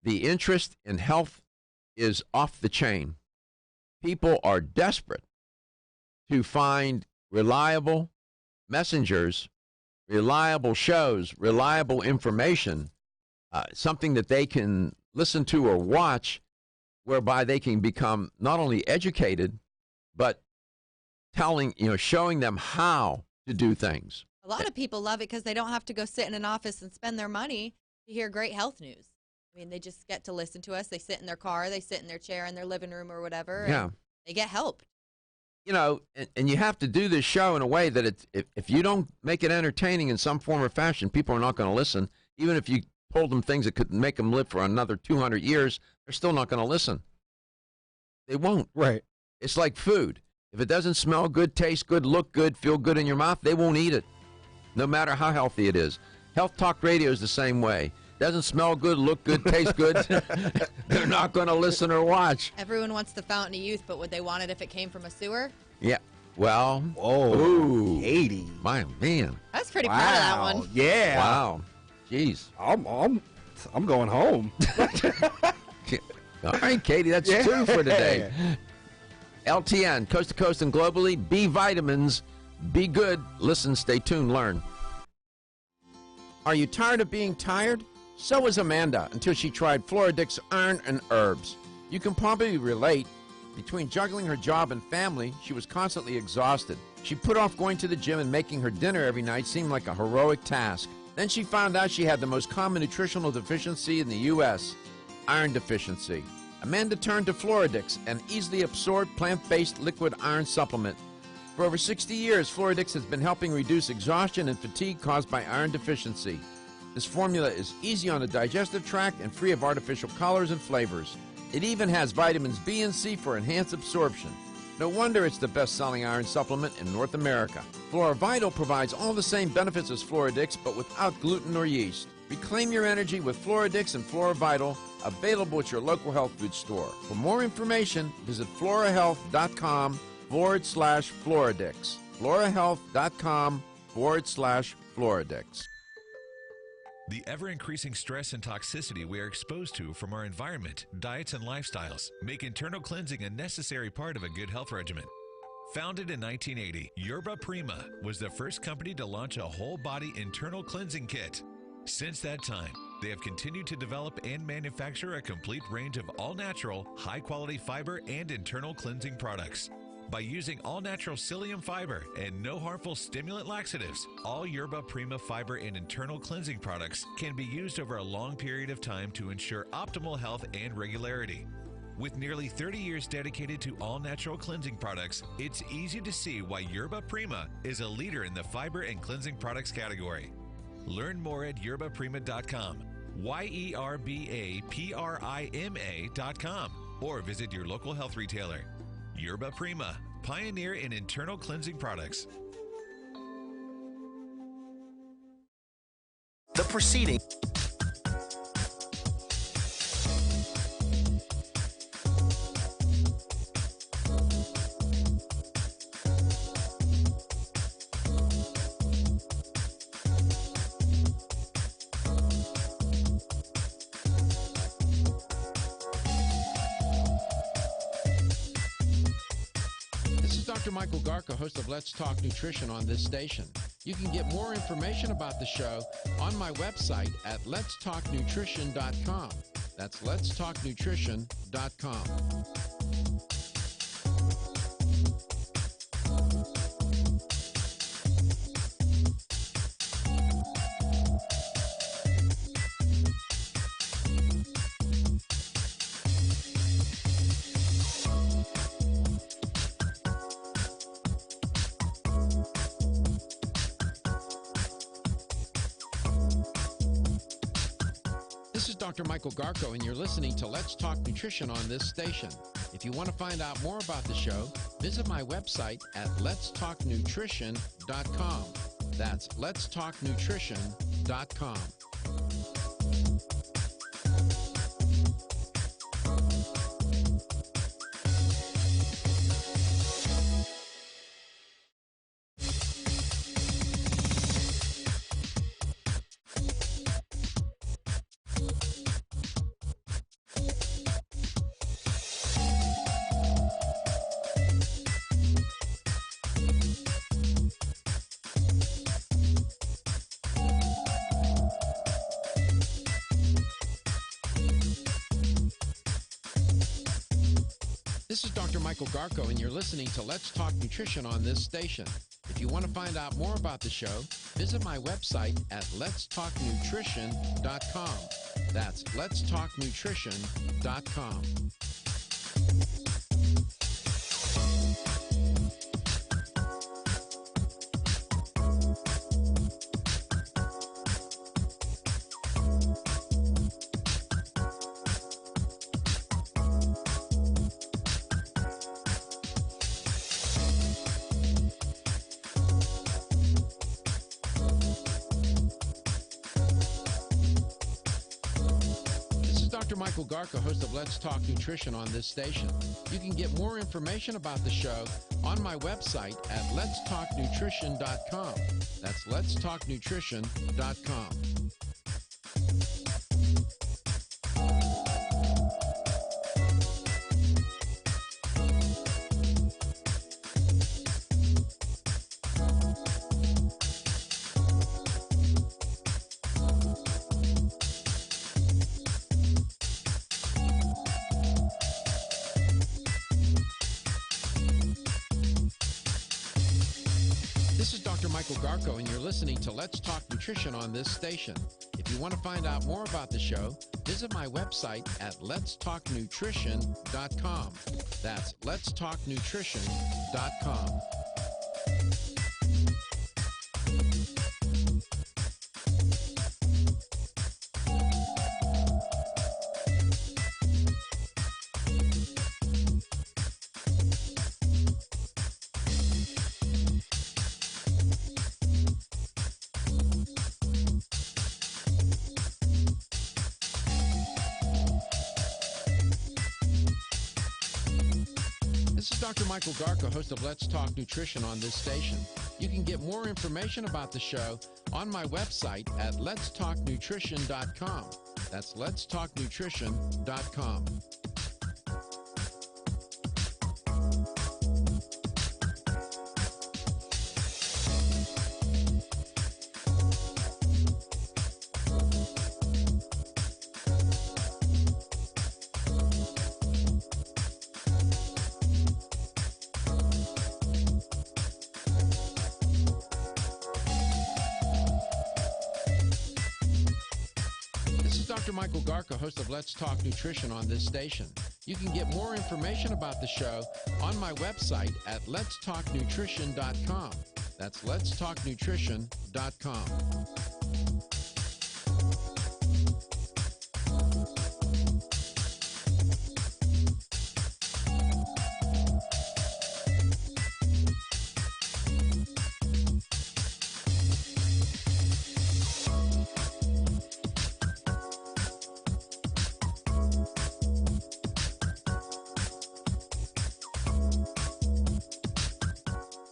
The interest in health is off the chain. People are desperate to find reliable messengers, reliable shows, reliable information, something that they can listen to or watch, whereby they can become not only educated, but showing them how to do things. A lot of people love it because they don't have to go sit in an office and spend their money to hear great health news. I mean, they just get to listen to us. They sit in their car, they sit in their chair in their living room or whatever. And they get help. And you have to do this show in a way that if you don't make it entertaining in some form or fashion, people are not going to listen. Even if you told them things that could make them live for another 200 years, they're still not going to listen. They won't. Right. It's like food. If it doesn't smell good, taste good, look good, feel good in your mouth, they won't eat it, no matter how healthy it is. Health Talk Radio is the same way. Doesn't smell good, look good, taste good, they're not going to listen or watch. Everyone wants the fountain of youth, but would they want it if it came from a sewer? Yeah. Well. Oh, 80. My man. I was pretty proud of that one. Yeah. Wow. Jeez. I'm going home. All right, Katie, that's 2 for today. LTN, coast to coast and globally. B vitamins. Be good. Listen, stay tuned, learn. Are you tired of being tired? So was Amanda until she tried Floradix Iron and Herbs. You can probably relate. Between juggling her job and family, she was constantly exhausted. She put off going to the gym and making her dinner every night seemed like a heroic task. Then she found out she had the most common nutritional deficiency in the U.S., iron deficiency. Amanda turned to Floradix, an easily absorbed plant-based liquid iron supplement. For over 60 years, Floradix has been helping reduce exhaustion and fatigue caused by iron deficiency. This formula is easy on the digestive tract and free of artificial colors and flavors. It even has vitamins B and C for enhanced absorption. No wonder it's the best-selling iron supplement in North America. FloraVital provides all the same benefits as Floradix, but without gluten or yeast. Reclaim your energy with Floradix and FloraVital, available at your local health food store. For more information, visit florahealth.com/Floradix. florahealth.com/Floradix. The ever-increasing stress and toxicity we are exposed to from our environment, diets, and lifestyles make internal cleansing a necessary part of a good health regimen. Founded in 1980, Yerba Prima was the first company to launch a whole-body internal cleansing kit. Since that time, they have continued to develop and manufacture a complete range of all-natural, high-quality fiber and internal cleansing products. By using all-natural psyllium fiber and no harmful stimulant laxatives, all Yerba Prima fiber and internal cleansing products can be used over a long period of time to ensure optimal health and regularity. With nearly 30 years dedicated to all-natural cleansing products, it's easy to see why Yerba Prima is a leader in the fiber and cleansing products category. Learn more at yerbaprima.com, YERBAPRIMA.com, or visit your local health retailer. Yerba Prima, pioneer in internal cleansing products. The proceeding. Dr. Michael Garka, host of Let's Talk Nutrition on this station. You can get more information about the show on my website at letstalknutrition.com. That's letstalknutrition.com. Dr. Michael Garko, and you're listening to Let's Talk Nutrition on this station. If you want to find out more about the show, visit my website at letstalknutrition.com. That's letstalknutrition.com. This is Dr. Michael Garko, and you're listening to Let's Talk Nutrition on this station. If you want to find out more about the show, visit my website at letstalknutrition.com. That's letstalknutrition.com. Dr. Michael Garka, host of Let's Talk Nutrition on this station. You can get more information about the show on my website at letstalknutrition.com. That's letstalknutrition.com. This is Dr. Michael Garko, and you're listening to Let's Talk Nutrition on this station. If you want to find out more about the show, visit my website at letstalknutrition.com. That's letstalknutrition.com. This is Dr. Michael Garko, host of Let's Talk Nutrition on this station. You can get more information about the show on my website at letstalknutrition.com. That's letstalknutrition.com. Dr. Michael Garko, host of Let's Talk Nutrition on this station. You can get more information about the show on my website at letstalknutrition.com. That's letstalknutrition.com.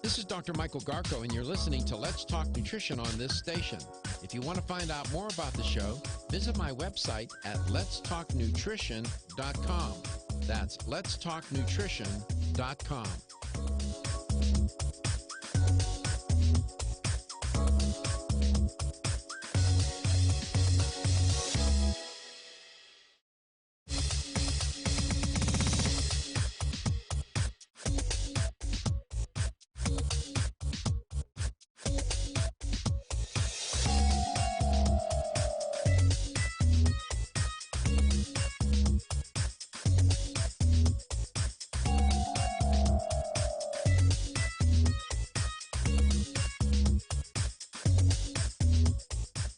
This is Dr. Michael Garko, and you're listening to Let's Talk Nutrition on this station. If you want to find out more about the show, visit my website at letstalknutrition.com. That's letstalknutrition.com.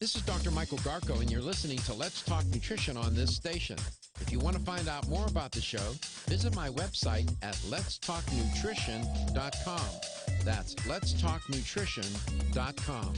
This is Dr. Michael Garko, and you're listening to Let's Talk Nutrition on this station. If you want to find out more about the show, visit my website at letstalknutrition.com. That's letstalknutrition.com.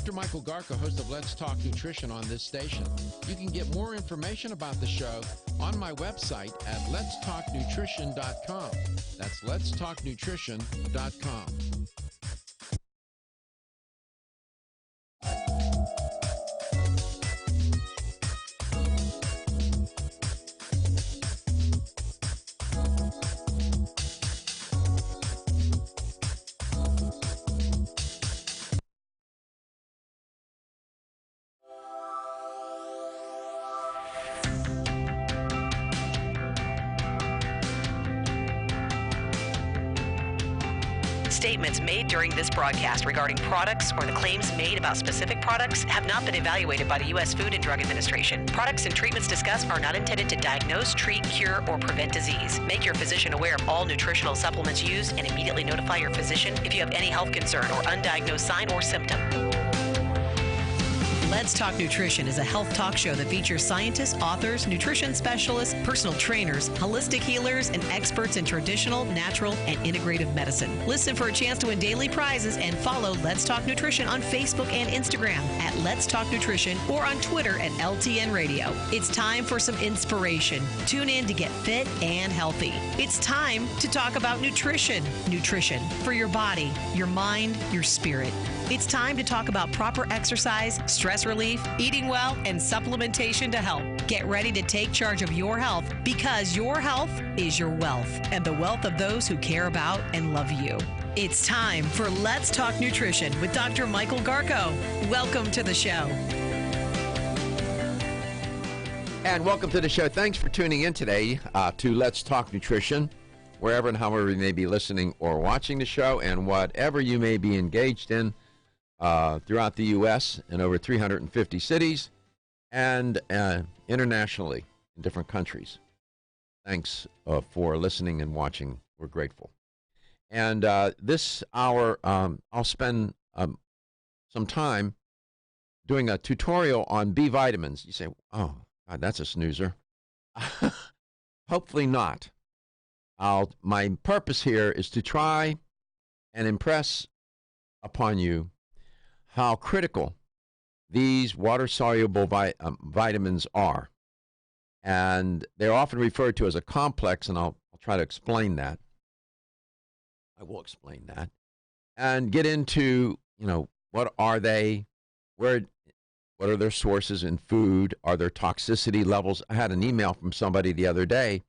Dr. Michael Garko, host of Let's Talk Nutrition on this station. You can get more information about the show on my website at letstalknutrition.com. That's letstalknutrition.com. Statements made during this broadcast regarding products or the claims made about specific products have not been evaluated by the U.S. Food and Drug Administration. Products and treatments discussed are not intended to diagnose, treat, cure, or prevent disease. Make your physician aware of all nutritional supplements used and immediately notify your physician if you have any health concern or undiagnosed sign or symptom. Let's Talk Nutrition is a health talk show that features scientists, authors, nutrition specialists, personal trainers, holistic healers, and experts in traditional, natural, and integrative medicine. Listen for a chance to win daily prizes and follow Let's Talk Nutrition on Facebook and Instagram at Let's Talk Nutrition or on Twitter at LTN Radio. It's time for some inspiration. Tune in to get fit and healthy. It's time to talk about nutrition. Nutrition for your body, your mind, your spirit. It's time to talk about proper exercise, stress relief, eating well, and supplementation to help. Get ready to take charge of your health because your health is your wealth and the wealth of those who care about and love you. It's time for Let's Talk Nutrition with Dr. Michael Garko. Welcome to the show. And welcome to the show. Thanks for tuning in today to Let's Talk Nutrition, wherever and however you may be listening or watching the show, and whatever you may be engaged in throughout the U.S. and over 350 cities and internationally in different countries. Thanks for listening and watching. We're grateful. And this hour, I'll spend some time doing a tutorial on B vitamins. You say, oh, God, that's a snoozer. Hopefully not. My purpose here is to try and impress upon you how critical these water-soluble vitamins are. And they're often referred to as a complex, and I'll try to explain that. I will explain that. And get into, what are they? What are their sources in food? Are there toxicity levels? I had an email from somebody the other day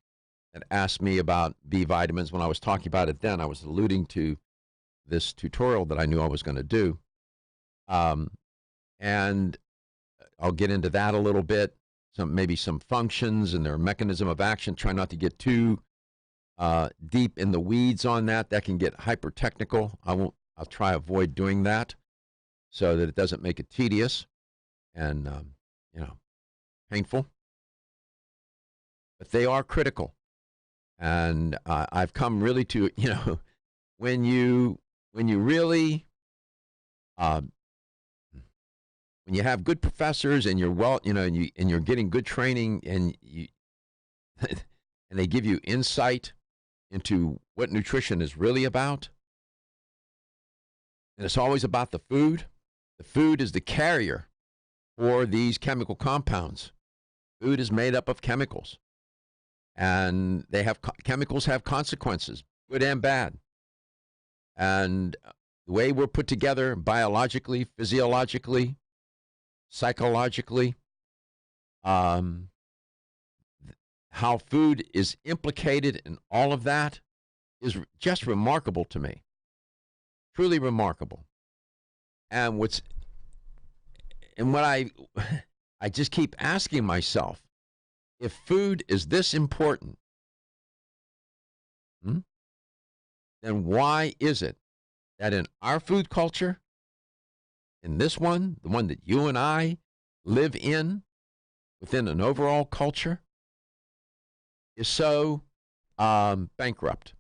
that asked me about B vitamins. When I was talking about it then, I was alluding to this tutorial that I knew I was going to do. And I'll get into that a little bit, maybe some functions and their mechanism of action. Try not to get too deep in the weeds on that. That can get hyper technical. I'll try to avoid doing that so that it doesn't make it tedious and painful. But they are critical. And I've come really to, when you really, when you have good professors and you're and you're getting good training and and they give you insight into what nutrition is really about, and it's always about the food. The food is the carrier for these chemical compounds. Food is made up of chemicals. And chemicals have consequences, good and bad. And the way we're put together biologically, physiologically, psychologically, how food is implicated in all of that is just remarkable to me. Truly remarkable. And what I just keep asking myself, if food is this important, then why is it that in our food culture, in this one, the one that you and I live in, within an overall culture, is so bankrupt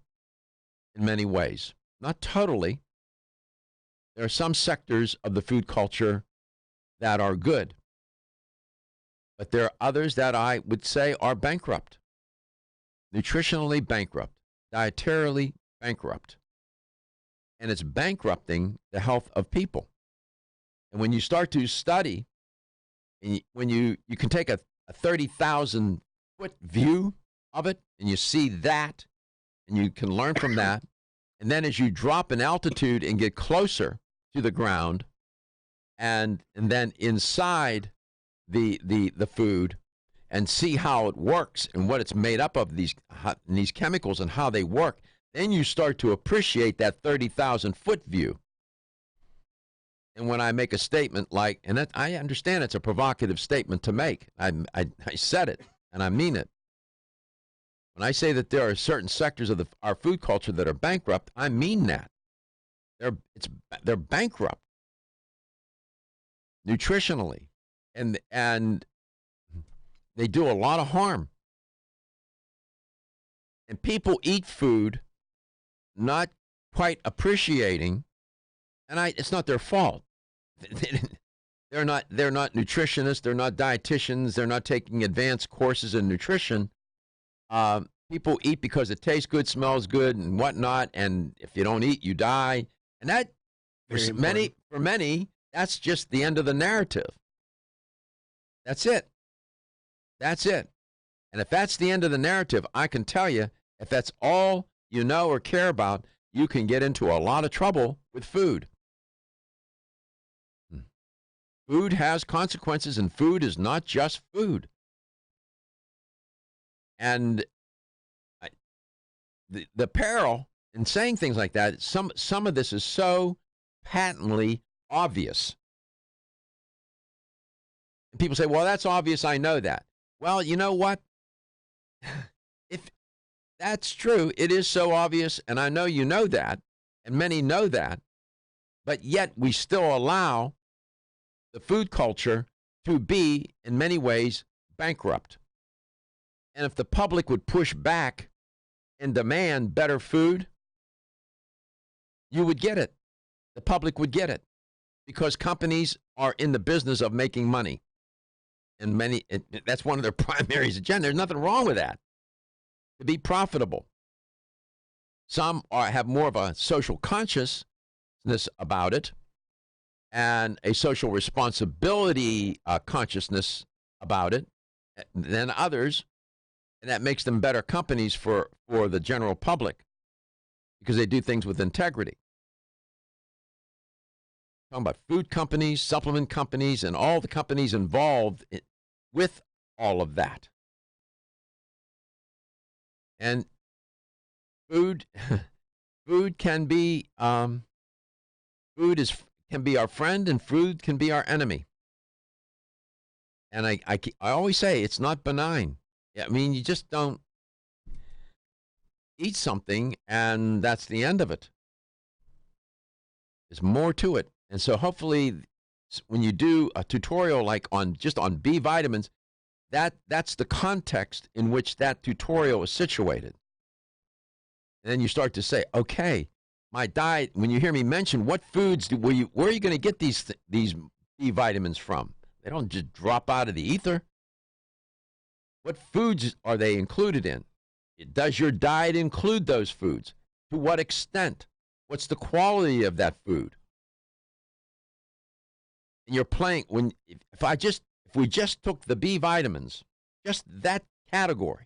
in many ways? Not totally. There are some sectors of the food culture that are good. But there are others that I would say are bankrupt, nutritionally bankrupt, dietarily bankrupt. And it's bankrupting the health of people. And when you start to study, and when you can take a 30,000-foot view of it, and you see that, and you can learn from that, and then as you drop in altitude and get closer to the ground, and then inside the food and see how it works and what it's made up of, these chemicals and how they work, then you start to appreciate that 30,000-foot view. And when I make a statement like, and that, I understand it's a provocative statement to make. I said it, and I mean it. When I say that there are certain sectors of our food culture that are bankrupt, I mean that. They're bankrupt nutritionally. And they do a lot of harm. And people eat food not quite appreciating, and it's not their fault. They're not nutritionists, they're not dietitians, they're not taking advanced courses in nutrition. People eat because it tastes good, smells good, and whatnot, and if you don't eat, you die. And that, for many, that's just the end of the narrative. That's it. That's it. And if that's the end of the narrative, I can tell you, if that's all you know or care about, you can get into a lot of trouble with food. Food has consequences, and food is not just food. And the peril in saying things like that, some of this is so patently obvious. And people say, well, that's obvious, I know that. Well, you know what? If that's true, it is so obvious, and I know you know that, and many know that, but yet we still allow the food culture to be, in many ways, bankrupt. And if the public would push back and demand better food, you would get it. The public would get it because companies are in the business of making money. And that's one of their primary agendas. There's nothing wrong with that, to be profitable. Some have more of a social consciousness about it and a social responsibility consciousness about it than others, and that makes them better companies for the general public because they do things with integrity. Talking about food companies, supplement companies, and all the companies involved with all of that. And food can be can be our friend, and food can be our enemy. And I always say it's not benign. I mean, you just don't eat something and that's the end of it. There's more to it. And so hopefully when you do a tutorial like on B vitamins, that's the context in which that tutorial is situated. And then you start to say, okay, my diet, when you hear me mention what foods, where are you going to get these B vitamins from? They don't just drop out of the ether. What foods are they included in? Does your diet include those foods? To what extent? What's the quality of that food? And you're playing if we just took the B vitamins, just that category,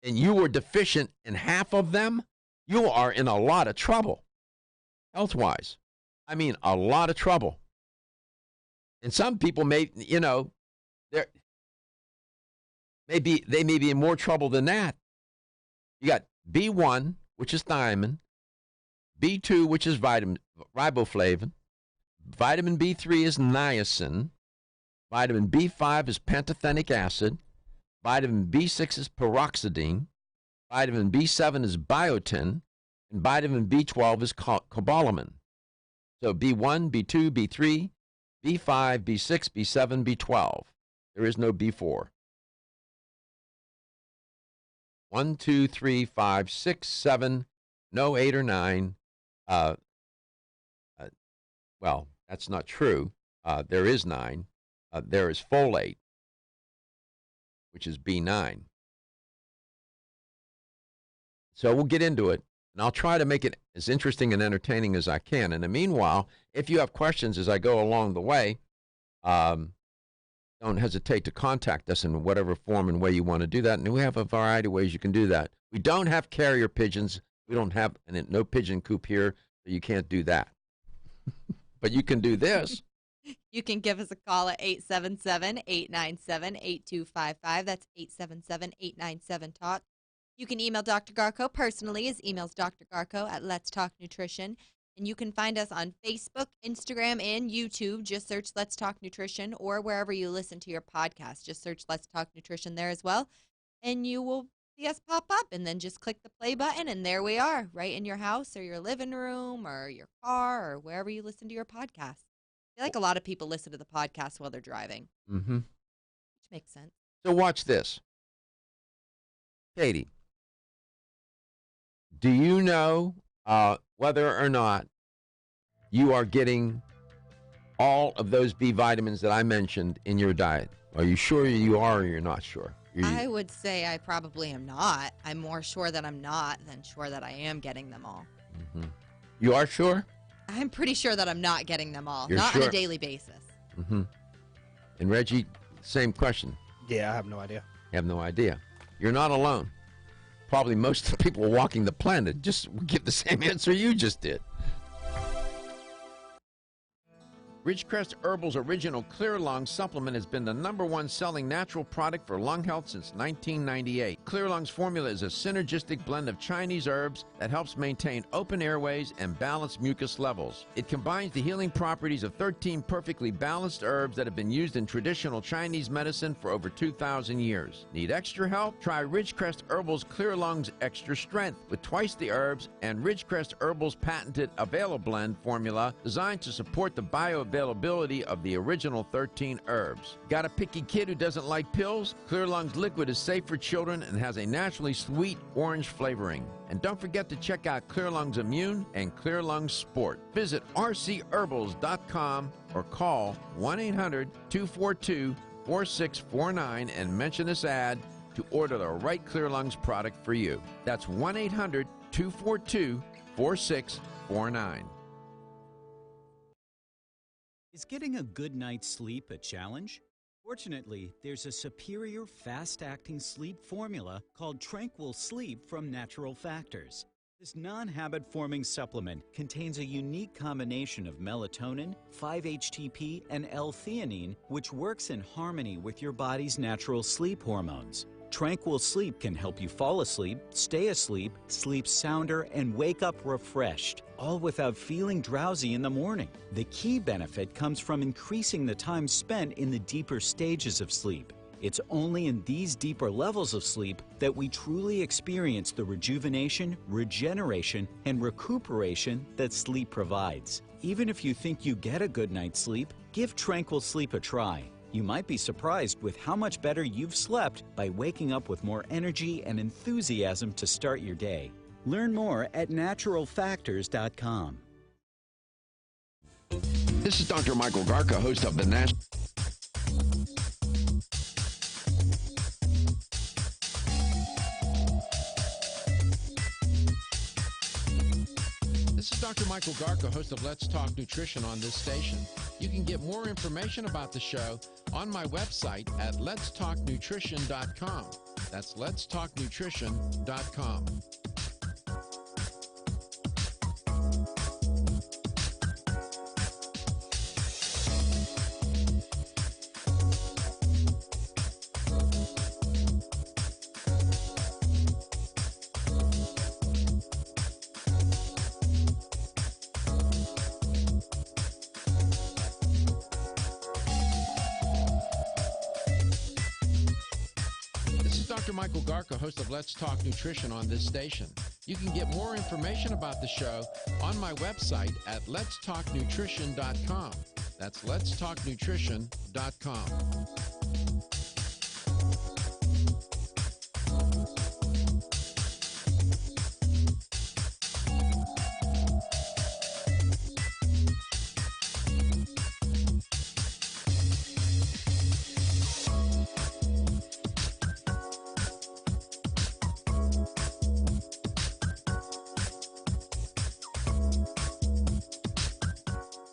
and you were deficient in half of them, you are in a lot of trouble, health-wise. I mean, a lot of trouble. And some people may be in more trouble than that. You got B1, which is thiamine, B2, which is riboflavin, vitamin B3 is niacin, vitamin B5 is pantothenic acid, vitamin B6 is peroxidine, vitamin B7 is biotin, and vitamin B12 is cobalamin. So B1, B2, B3, B5, B6, B7, B12. There is no B4. 1, 2, 3, 5, 6, 7, no 8 or 9. Well, that's not true. There is 9. There is folate, which is B9. So we'll get into it, and I'll try to make it as interesting and entertaining as I can. In the meanwhile, if you have questions as I go along the way, don't hesitate to contact us in whatever form and way you want to do that. And we have a variety of ways you can do that. We don't have carrier pigeons. We don't have no pigeon coop here, so you can't do that. But you can do this. You can give us a call at 877-897-8255. That's 877-897-TALK. You can email Dr. Garko personally. His email is drgarko@letstalknutrition. And you can find us on Facebook, Instagram, and YouTube. Just search Let's Talk Nutrition, or wherever you listen to your podcast. Just search Let's Talk Nutrition there as well. And you will see us pop up, and then just click the play button, and there we are, right in your house or your living room or your car or wherever you listen to your podcast. I feel like a lot of people listen to the podcast while they're driving. Mm-hmm. Which makes sense. So watch this. Katie, do you know whether or not you are getting all of those B vitamins that I mentioned in your diet? Are you sure you are, or you're not sure? I would say I probably am not. I'm more sure that I'm not than sure that I am getting them all. Mm-hmm. You are sure? I'm pretty sure that I'm not getting them all. You're not sure? on a daily basis. Mm-hmm. And Reggie, same question. Yeah, I have no idea. You have no idea. You're not alone. Probably most of the people walking the planet just give the same answer you just did. Ridgecrest Herbal's original Clear Lung supplement has been the #1 selling natural product for lung health since 1998. Clear Lung's formula is a synergistic blend of Chinese herbs that helps maintain open airways and balance mucus levels. It combines the healing properties of 13 perfectly balanced herbs that have been used in traditional Chinese medicine for over 2,000 years. Need extra help? Try Ridgecrest Herbal's Clear Lung's Extra Strength with twice the herbs and Ridgecrest Herbal's patented Avail-Blend formula designed to support the bioavailability of the original 13 herbs. Got a picky kid who doesn't like pills? Clear Lung's liquid is safe for children and has a naturally sweet orange flavoring. And don't forget to check out Clear Lung's Immune and Clear Lung's Sport. Visit rcherbals.com or call 1-800-242-4649 and mention this ad to order the right Clear Lungs product for you. That's 1-800-242-4649. Is getting a good night's sleep a challenge? Fortunately, there's a superior fast-acting sleep formula called Tranquil Sleep from Natural Factors. This non-habit-forming supplement contains a unique combination of melatonin, 5-HTP, and L-theanine, which works in harmony with your body's natural sleep hormones. Tranquil Sleep can help you fall asleep, stay asleep, sleep sounder, and wake up refreshed, all without feeling drowsy in the morning. The key benefit comes from increasing the time spent in the deeper stages of sleep. It's only in these deeper levels of sleep that we truly experience the rejuvenation, regeneration, and recuperation that sleep provides. Even if you think you get a good night's sleep, give Tranquil Sleep a try. You might be surprised with how much better you've slept by waking up with more energy and enthusiasm to start your day. Learn more at naturalfactors.com. This is Dr. Michael Garka, host of the National... This is Dr. Michael Garka, host of Let's Talk Nutrition on this station. You can get more information about the show on my website at letstalknutrition.com. That's letstalknutrition.com. Dr. Michael Garka, host of Let's Talk Nutrition on this station. You can get more information about the show on my website at letstalknutrition.com. That's letstalknutrition.com.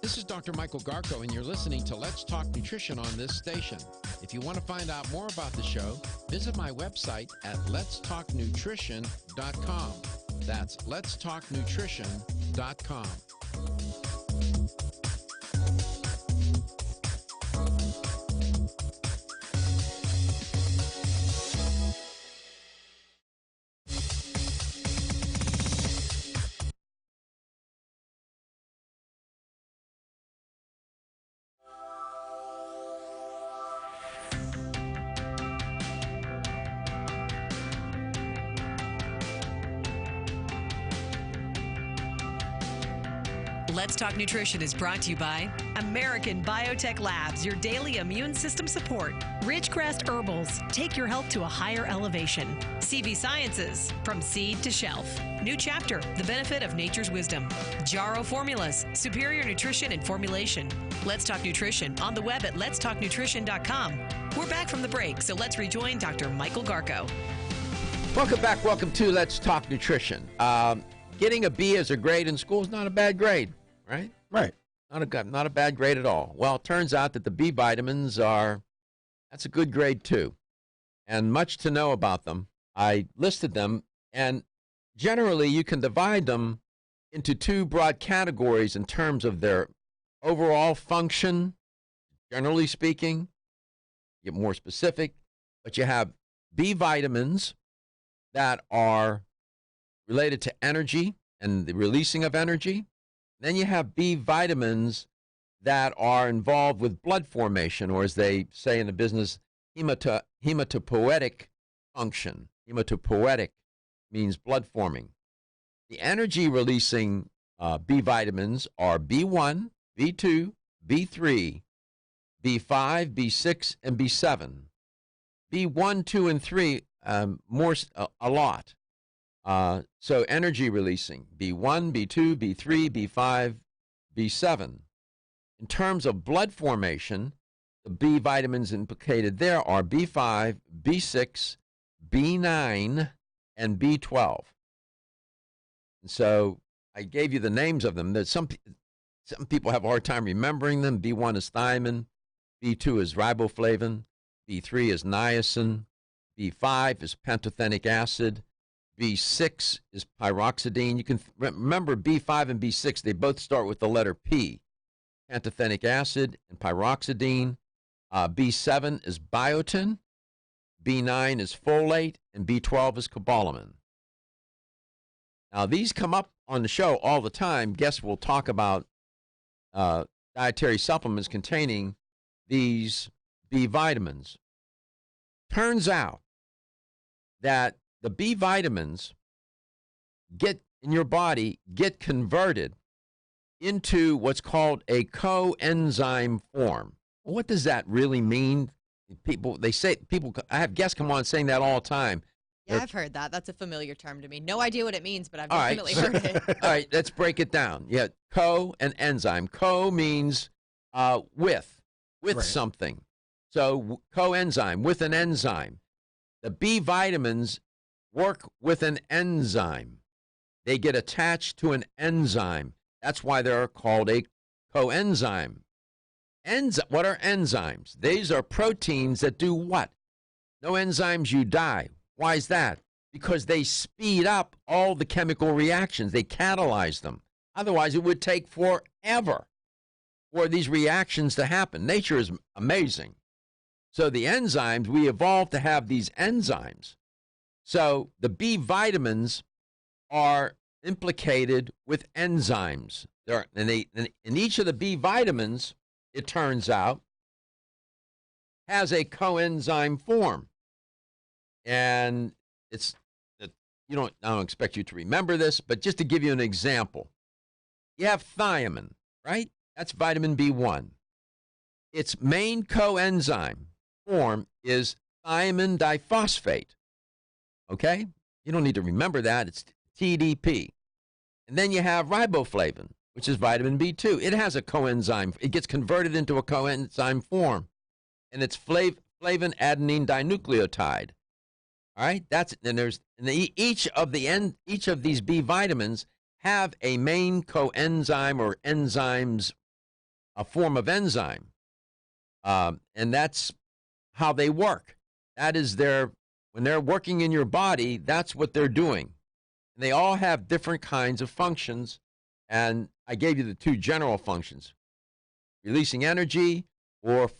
This is Dr. Michael Garko, and you're listening to Let's Talk Nutrition on this station. If you want to find out more about the show, visit my website at letstalknutrition.com. That's letstalknutrition.com. Let's Talk Nutrition is brought to you by American Biotech Labs, your daily immune system support. Ridgecrest Herbals, take your health to a higher elevation. CV Sciences, from seed to shelf. New Chapter, the benefit of nature's wisdom. Jarrow Formulas, superior nutrition and formulation. Let's Talk Nutrition on the web at letstalknutrition.com. We're back from the break, so let's rejoin Dr. Michael Garko. Welcome back. Welcome to Let's Talk Nutrition. Getting a B as a grade in school is not a bad grade. Right? Right. Not a bad grade at all. Well, it turns out that the B vitamins that's a good grade too. And much to know about them. I listed them, and generally you can divide them into two broad categories in terms of their overall function, generally speaking, get more specific, but you have B vitamins that are related to energy and the releasing of energy. Then you have B vitamins that are involved with blood formation, or as they say in the business, hematopoietic function. Hematopoietic means blood forming. The energy releasing B vitamins are B1, B2, B3, B5, B6, and B7. B1, 2, and 3, a lot. So energy releasing, B1, B2, B3, B5, B7. In terms of blood formation, the B vitamins implicated there are B5, B6, B9, and B12. And so I gave you the names of them. There's some people have a hard time remembering them. B1 is thiamine, B2 is riboflavin, B3 is niacin, B5 is pantothenic acid, B6 is pyroxidine. You can remember B5 and B6, they both start with the letter P, pantothenic acid and pyroxidine. B7 is biotin, B9 is folate, and B12 is cobalamin. Now, these come up on the show all the time. Guests will talk about dietary supplements containing these B vitamins. Turns out that the B vitamins get in your body, get converted into what's called a coenzyme form. What does that really mean? I have guests come on saying that all the time. Yeah, I've heard that. That's a familiar term to me. No idea what it means, but I've definitely heard it. All right, let's break it down. Yeah, co and enzyme. Co means with right. Something. So coenzyme, with an enzyme. The B vitamins work with an enzyme. They get attached to an enzyme. That's why they're called a coenzyme. What are enzymes? These are proteins that do what? No enzymes, you die. Why is that? Because they speed up all the chemical reactions. They catalyze them. Otherwise, it would take forever for these reactions to happen. Nature is amazing. So the enzymes, we evolved to have these enzymes. So the B vitamins are implicated with enzymes. And each of the B vitamins, it turns out, has a coenzyme form. And I don't expect you to remember this, but just to give you an example, you have thiamine, right? That's vitamin B1. Its main coenzyme form is thiamine diphosphate. Okay? You don't need to remember that. It's TDP. And then you have riboflavin, which is vitamin B2. It has a coenzyme. It gets converted into a coenzyme form, and it's flavin adenine dinucleotide. All right, each of these B vitamins have a main coenzyme or enzymes, a form of enzyme, and that's how they work. That is when they're working in your body, that's what they're doing. And they all have different kinds of functions, and I gave you the two general functions: releasing energy or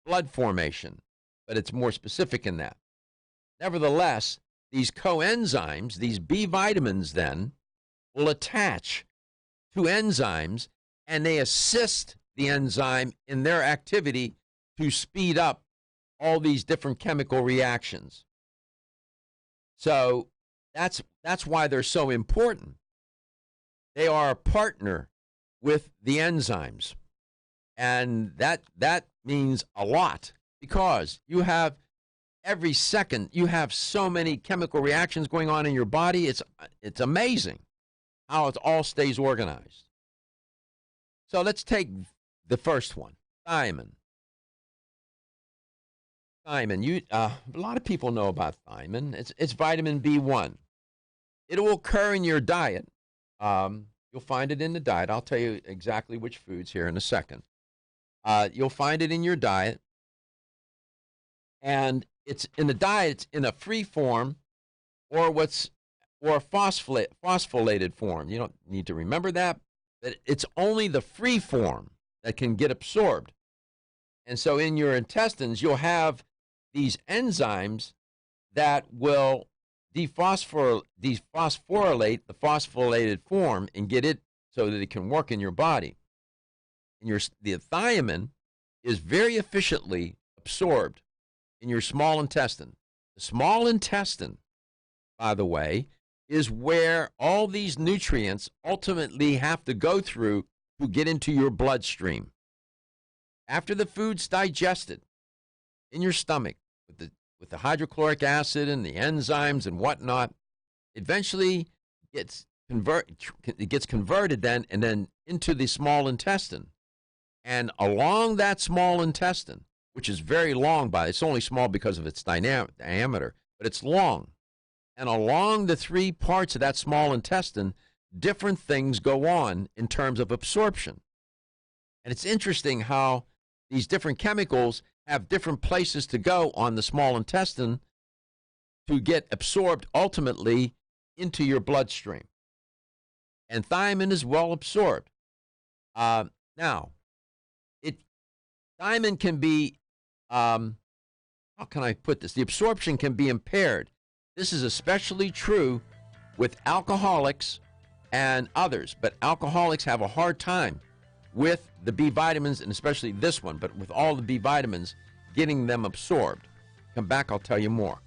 blood formation, but it's more specific in that. Nevertheless, these coenzymes, these B vitamins then, will attach to enzymes, and they assist the enzyme in their activity to speed up all these different chemical reactions. So that's why they're so important. They are a partner with the enzymes, and that means a lot, because you have every second, you have so many chemical reactions going on in your body. It's amazing how it all stays organized. So let's take the first one, thiamine. Thiamine, a lot of people know about thiamine. It's vitamin B1. It will occur in your diet. You'll find it in the diet. I'll tell you exactly which foods here in a second. You'll find it in your diet. And it's in the diet, it's in a free form or a phosphorylated form. You don't need to remember that, but it's only the free form that can get absorbed. And so in your intestines, you'll have these enzymes that will dephosphorylate the phosphorylated form and get it so that it can work in your body. And the thiamine is very efficiently absorbed in your small intestine. The small intestine, by the way, is where all these nutrients ultimately have to go through to get into your bloodstream. After the food's digested in your stomach with the hydrochloric acid and the enzymes and whatnot, eventually it gets converted then and then into the small intestine. And along that small intestine, which is very long, it's only small because of its diameter, but it's long. And along the three parts of that small intestine, different things go on in terms of absorption. And it's interesting how these different chemicals have different places to go on the small intestine to get absorbed ultimately into your bloodstream. And thiamine is well absorbed. Now, thiamine can be, how can I put this? The absorption can be impaired. This is especially true with alcoholics and others, but alcoholics have a hard time with the B vitamins, and especially this one, but with all the B vitamins, getting them absorbed. Come back, I'll tell you more.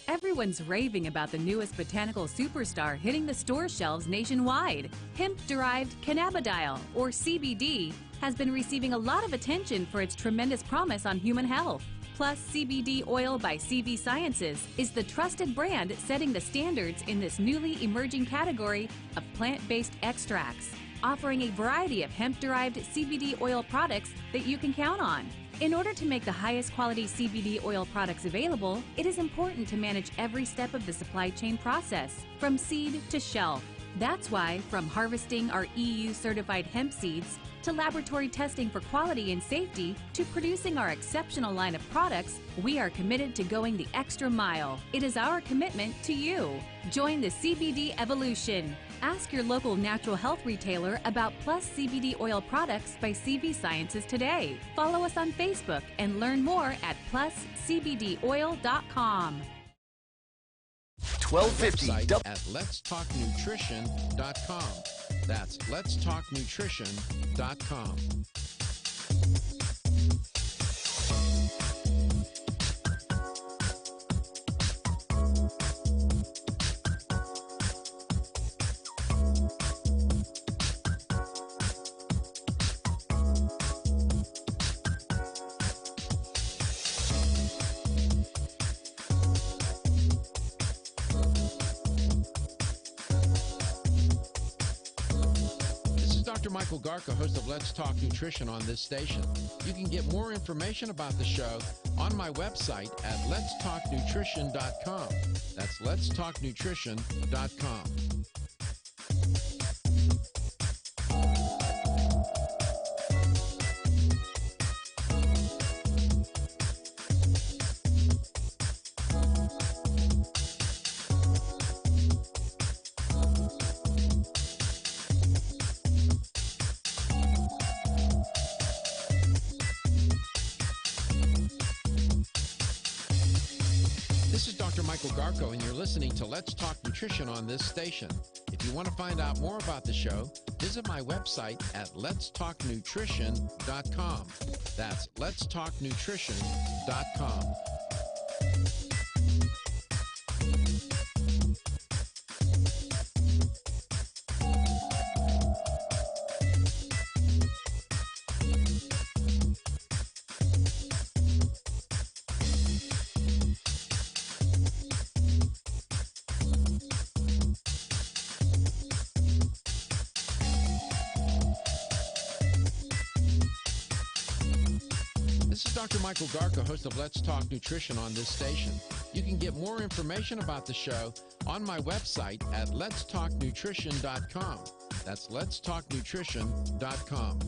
Everyone's raving about the newest botanical superstar hitting the store shelves nationwide. Hemp-derived cannabidiol, or CBD, has been receiving a lot of attention for its tremendous promise on human health. Plus, CBD Oil by CV Sciences is the trusted brand setting the standards in this newly emerging category of plant-based extracts, offering a variety of hemp-derived CBD oil products that you can count on. In order to make the highest quality CBD oil products available, it is important to manage every step of the supply chain process, from seed to shelf. That's why, from harvesting our EU-certified hemp seeds, to laboratory testing for quality and safety, to producing our exceptional line of products, we are committed to going the extra mile. It is our commitment to you. Join the CBD evolution. Ask your local natural health retailer about Plus CBD oil products by CV Sciences today. Follow us on Facebook and learn more at pluscbdoil.com. 1250 at letstalknutrition.com. That's letstalknutrition.com. Dr. Michael Garka, host of Let's Talk Nutrition on this station. You can get more information about the show on my website at letstalknutrition.com. That's letstalknutrition.com. Michael Garko, and you're listening to Let's Talk Nutrition on this station. If you want to find out more about the show, visit my website at letstalknutrition.com. That's letstalknutrition.com. Dr. Michael Garka, host of Let's Talk Nutrition on this station. You can get more information about the show on my website at letstalknutrition.com. That's letstalknutrition.com.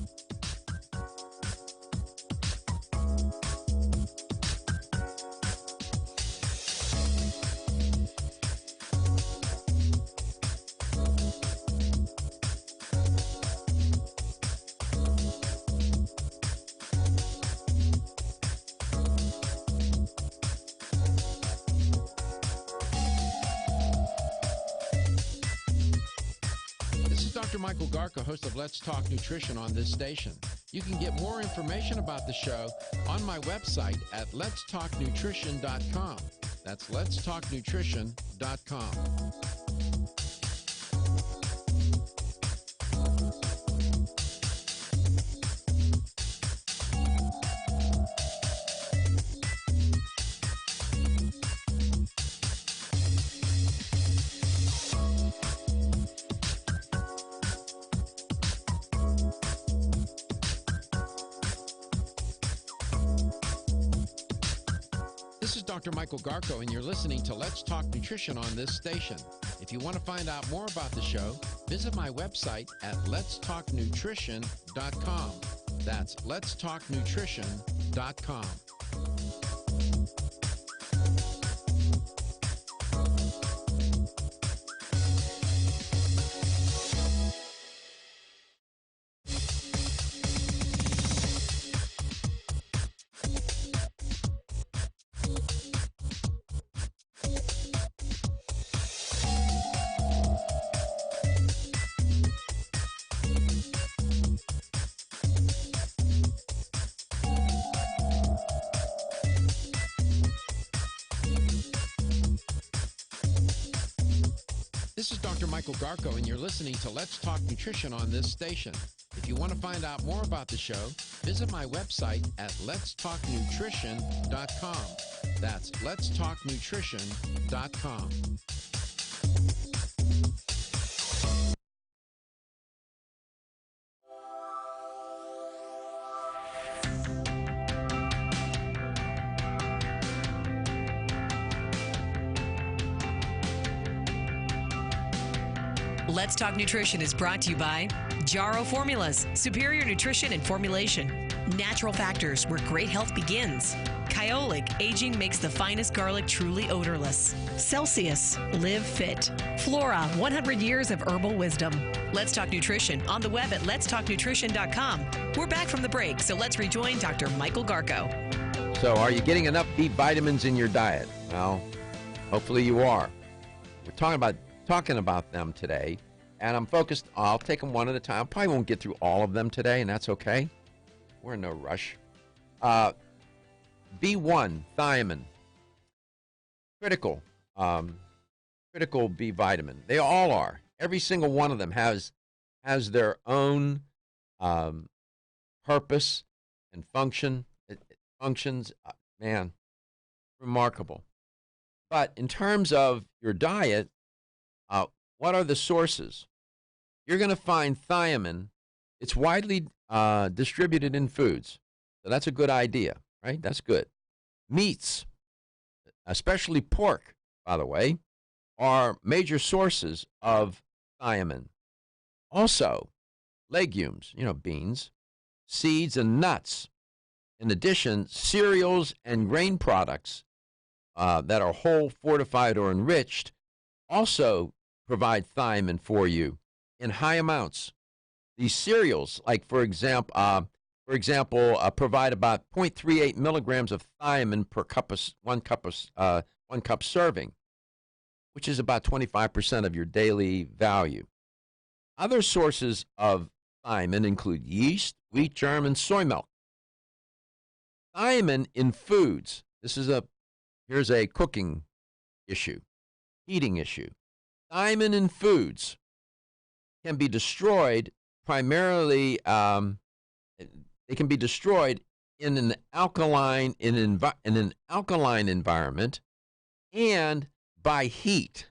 This is Dr. Michael Garko, host of Let's Talk Nutrition on this station. You can get more information about the show on my website at letstalknutrition.com. That's letstalknutrition.com. This is Dr. Michael Garko, and you're listening to Let's Talk Nutrition on this station. If you want to find out more about the show, visit my website at letstalknutrition.com. That's letstalknutrition.com. This is Dr. Michael Garko, and you're listening to Let's Talk Nutrition on this station. If you want to find out more about the show, visit my website at letstalknutrition.com. That's letstalknutrition.com. Let's Talk Nutrition is brought to you by Jarrow Formulas, superior nutrition and formulation. Natural Factors, where great health begins. Kyolic, aging makes the finest garlic truly odorless. Celsius, live fit. Flora, 100 years of herbal wisdom. Let's Talk Nutrition on the web at letstalknutrition.com. We're back from the break, so let's rejoin Dr. Michael Garko. So are you getting enough B vitamins in your diet? Well, hopefully you are. We're talking about them today, and I'm focused. I'll take them one at a time. I probably won't get through all of them today, and that's okay. We're in no rush. B1, thiamine, critical B vitamin. They all are. Every single one of them has their own purpose and function. It functions, man, remarkable. But in terms of your diet, what are the sources? You're going to find thiamine. It's widely distributed in foods. So that's a good idea, right? That's good. Meats, especially pork, by the way, are major sources of thiamine. Also, legumes, beans, seeds, and nuts. In addition, cereals and grain products that are whole, fortified, or enriched also provide thiamine for you in high amounts. These cereals, like for example, provide about 0.38 milligrams of thiamine per one cup serving, which is about 25% of your daily value. Other sources of thiamine include yeast, wheat germ, and soy milk. Thiamine in foods. Here's a cooking issue, heating issue. Thiamine in foods can be destroyed primarily. They can be destroyed in an alkaline environment and by heat.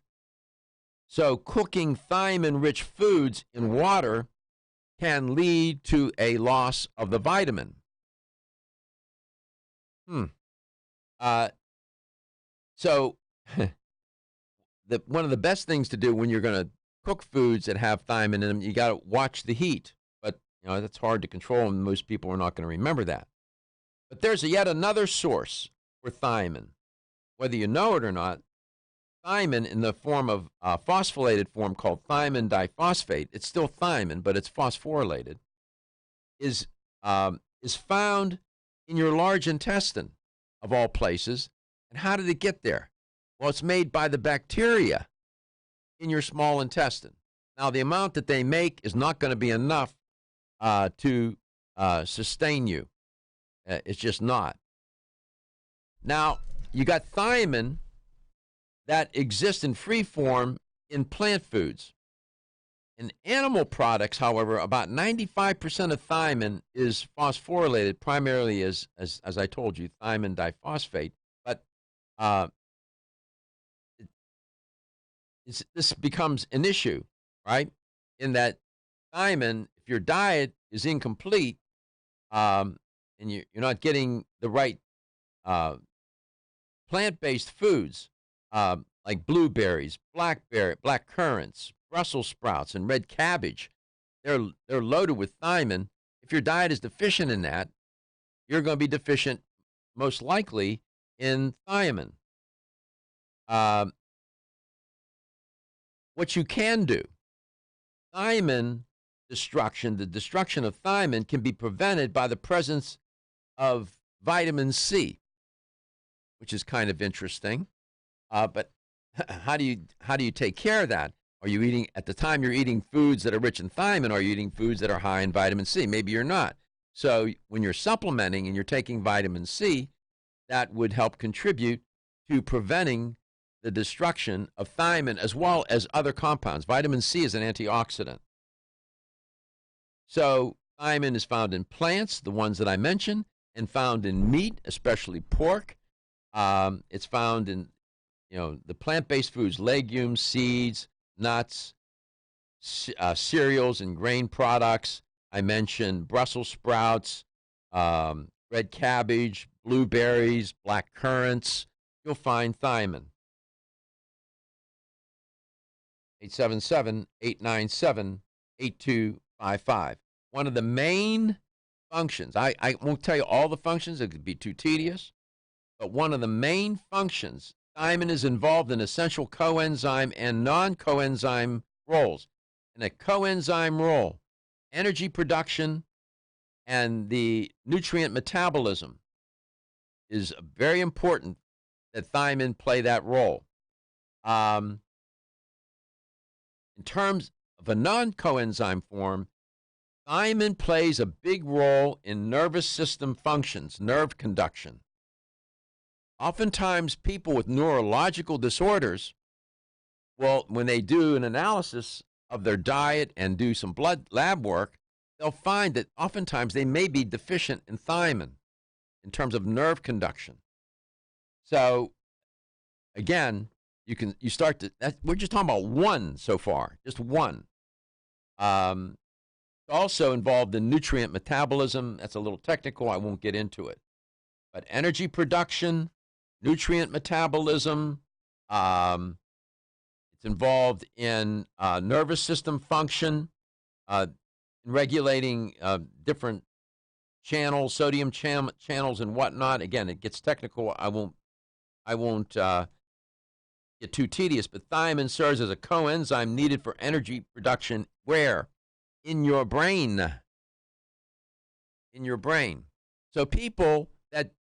So cooking thiamine-rich foods in water can lead to a loss of the vitamin. So one of the best things to do when you're going to cook foods that have thiamine in them, you got to watch the heat. But that's hard to control, and most people are not going to remember that. But there's yet another source for thiamine. Whether you know it or not, thiamine in the form of phosphorylated form called thiamine diphosphate, it's still thiamine, but it's phosphorylated, is found in your large intestine, of all places. And how did it get there? Well, it's made by the bacteria in your small intestine. Now, the amount that they make is not going to be enough to sustain you. It's just not. Now, you got thiamine that exists in free form in plant foods. In animal products, however, about 95% of thiamine is phosphorylated, primarily as I told you, thiamine diphosphate. But this becomes an issue, right? In that thiamine, if your diet is incomplete and you're not getting the right plant-based foods like blueberries, black currants, Brussels sprouts, and red cabbage, they're loaded with thiamine. If your diet is deficient in that, you're going to be deficient most likely in thiamine. What you can do, thiamine destruction, the destruction of thiamine can be prevented by the presence of vitamin C, which is kind of interesting. But how do you take care of that? Are you eating, at the time you're eating foods that are rich in thiamine, are you eating foods that are high in vitamin C? Maybe you're not. So when you're supplementing and you're taking vitamin C, that would help contribute to preventing the destruction of thiamine as well as other compounds. Vitamin C is an antioxidant. So thiamine is found in plants, the ones that I mentioned, and found in meat, especially pork. It's found in the plant-based foods, legumes, seeds, nuts, cereals and grain products. I mentioned Brussels sprouts, red cabbage, blueberries, black currants. You'll find thiamine. 877-897-8255. One of the main functions, I won't tell you all the functions, it could be too tedious, but one of the main functions, thiamine is involved in essential coenzyme and non-coenzyme roles. In a coenzyme role, energy production and the nutrient metabolism is very important that thiamine play that role. In terms of a non-coenzyme form, thiamine plays a big role in nervous system functions, nerve conduction. Oftentimes, people with neurological disorders, well, when they do an analysis of their diet and do some blood lab work, they'll find that oftentimes they may be deficient in thiamine in terms of nerve conduction. So, again, you start to, we're just talking about one so far, just one. Also involved in nutrient metabolism. That's a little technical. I won't get into it. But energy production, nutrient metabolism, it's involved in nervous system function, in regulating different channels, sodium channels and whatnot. Again, it gets technical. I won't get too tedious, but thiamine serves as a coenzyme needed for energy production. Where? In your brain. In your brain. So people that,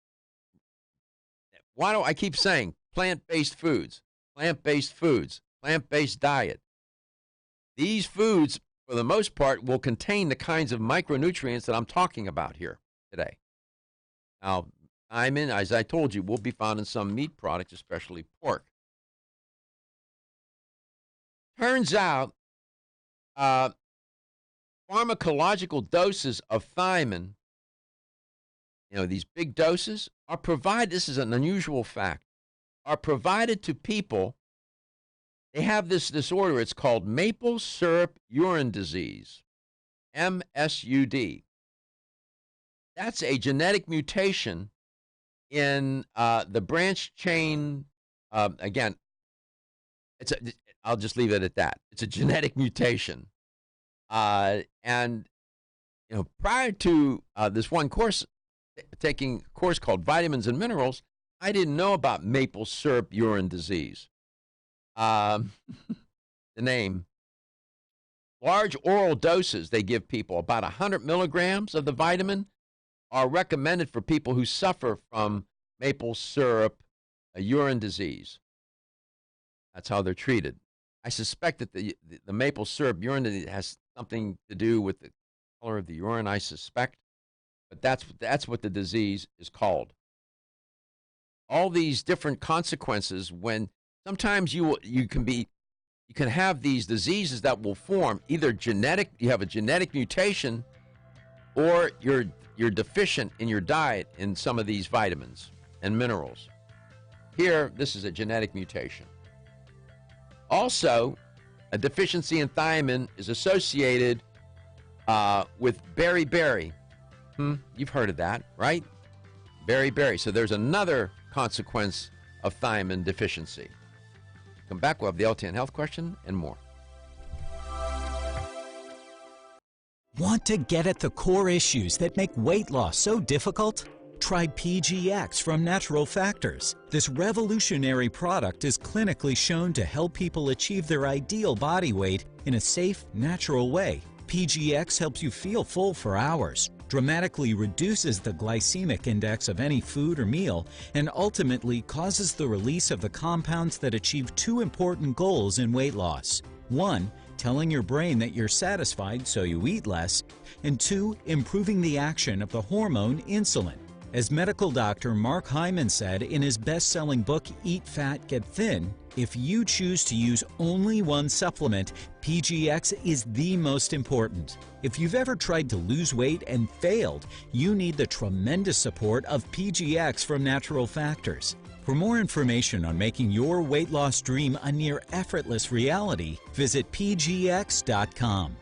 why do I keep saying plant-based foods, plant-based foods, plant-based diet? These foods, for the most part, will contain the kinds of micronutrients that I'm talking about here today. Now, thiamine, as I told you, will be found in some meat products, especially pork. Turns out, pharmacological doses of thiamine, these big doses, are provided, this is an unusual fact, are provided to people. They have this disorder, it's called maple syrup urine disease, MSUD. That's a genetic mutation in the branch chain, again, I'll just leave it at that. It's a genetic mutation. And prior to this one course, taking a course called Vitamins and Minerals, I didn't know about maple syrup urine disease. The name. Large oral doses they give people, about 100 milligrams of the vitamin, are recommended for people who suffer from maple syrup urine disease. That's how they're treated. I suspect that the maple syrup urine has something to do with the color of the urine, I suspect. But that's what the disease is called. All these different consequences when sometimes you can have these diseases that will form either genetic, you have a genetic mutation, or you're deficient in your diet in some of these vitamins and minerals. Here, this is a genetic mutation. Also, a deficiency in thiamine is associated with beriberi. You've heard of that, right? Beriberi. So there's another consequence of thiamine deficiency. Come back, we'll have the LTN Health question and more. Want to get at the core issues that make weight loss so difficult? Try PGX from Natural Factors. This revolutionary product is clinically shown to help people achieve their ideal body weight in a safe, natural way. PGX helps you feel full for hours, dramatically reduces the glycemic index of any food or meal, and ultimately causes the release of the compounds that achieve two important goals in weight loss. 1, telling your brain that you're satisfied so you eat less, and 2, improving the action of the hormone insulin. As medical doctor Mark Hyman said in his best-selling book, Eat Fat, Get Thin, if you choose to use only one supplement, PGX is the most important. If you've ever tried to lose weight and failed, you need the tremendous support of PGX from Natural Factors. For more information on making your weight loss dream a near effortless reality, visit pgx.com.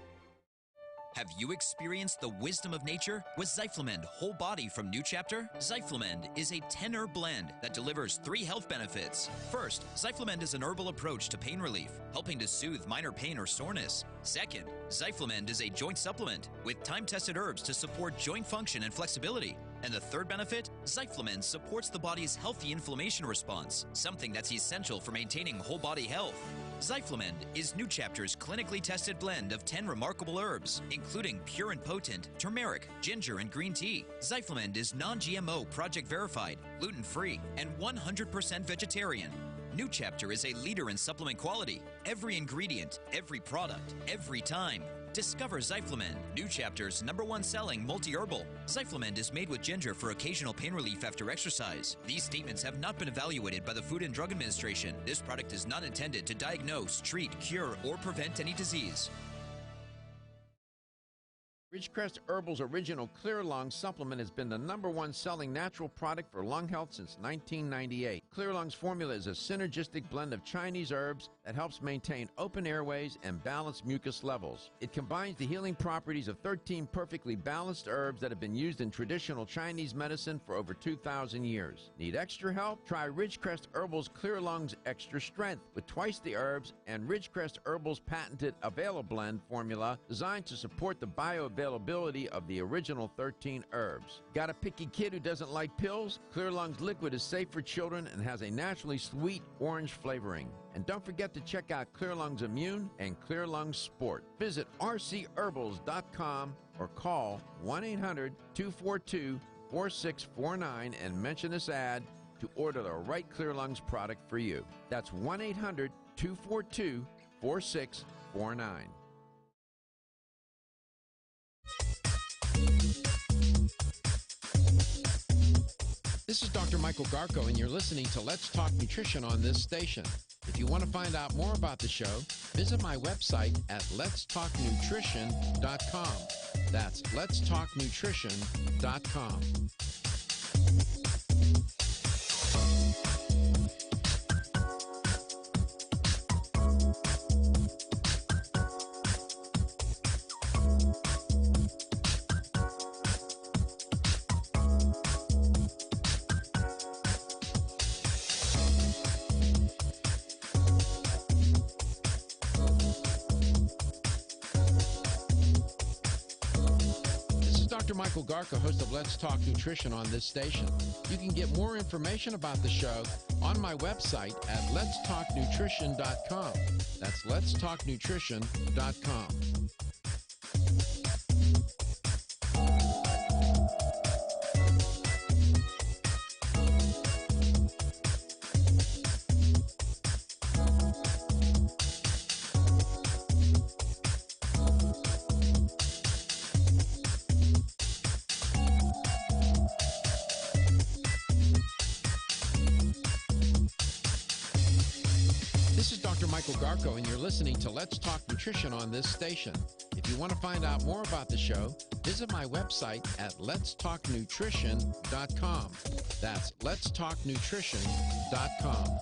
Have you experienced the wisdom of nature with Zyflamend Whole Body from New Chapter? Zyflamend is a 10-herb blend that delivers 3 health benefits. First, Zyflamend is an herbal approach to pain relief, helping to soothe minor pain or soreness. Second, Zyflamend is a joint supplement with time-tested herbs to support joint function and flexibility. And the third benefit, Zyflamend supports the body's healthy inflammation response, something that's essential for maintaining whole body health. Zyflamend is New Chapter's clinically tested blend of 10 remarkable herbs, including pure and potent turmeric, ginger, and green tea. Zyflamend is non-GMO, project verified, gluten-free, and 100% vegetarian. New Chapter is a leader in supplement quality. Every ingredient, every product, every time. Discover Zyflamend, New Chapter's #1 selling multi-herbal. Zyflamend is made with ginger for occasional pain relief after exercise. These statements have not been evaluated by the Food and Drug Administration. This product is not intended to diagnose, treat, cure, or prevent any disease. Ridgecrest Herbal's original Clear Lung supplement has been the #1 selling natural product for lung health since 1998. Clear Lung's formula is a synergistic blend of Chinese herbs that helps maintain open airways and balance mucus levels. It combines the healing properties of 13 perfectly balanced herbs that have been used in traditional Chinese medicine for over 2,000 years. Need extra help? Try Ridgecrest Herbal's Clear Lung's Extra Strength with twice the herbs and Ridgecrest Herbal's patented Availablend formula designed to support the bioavailability of the original 13 herbs. Got a picky kid who doesn't like pills? Clear Lung's liquid is safe for children and has a naturally sweet orange flavoring. And don't forget to check out Clear Lungs Immune and Clear Lungs Sport. Visit rcherbals.com or call 1-800-242-4649 and mention this ad to order the right Clear Lungs product for you. That's 1-800-242-4649. This is Dr. Michael Garko, and you're listening to Let's Talk Nutrition on this station. If you want to find out more about the show, visit my website at letstalknutrition.com. That's letstalknutrition.com. Michael Garko, host of Let's Talk Nutrition on this station. You can get more information about the show on my website at letstalknutrition.com. That's letstalknutrition.com. Michael Garko, and you're listening to Let's Talk Nutrition on this station. If you want to find out more about the show, visit my website at letstalknutrition.com. That's letstalknutrition.com.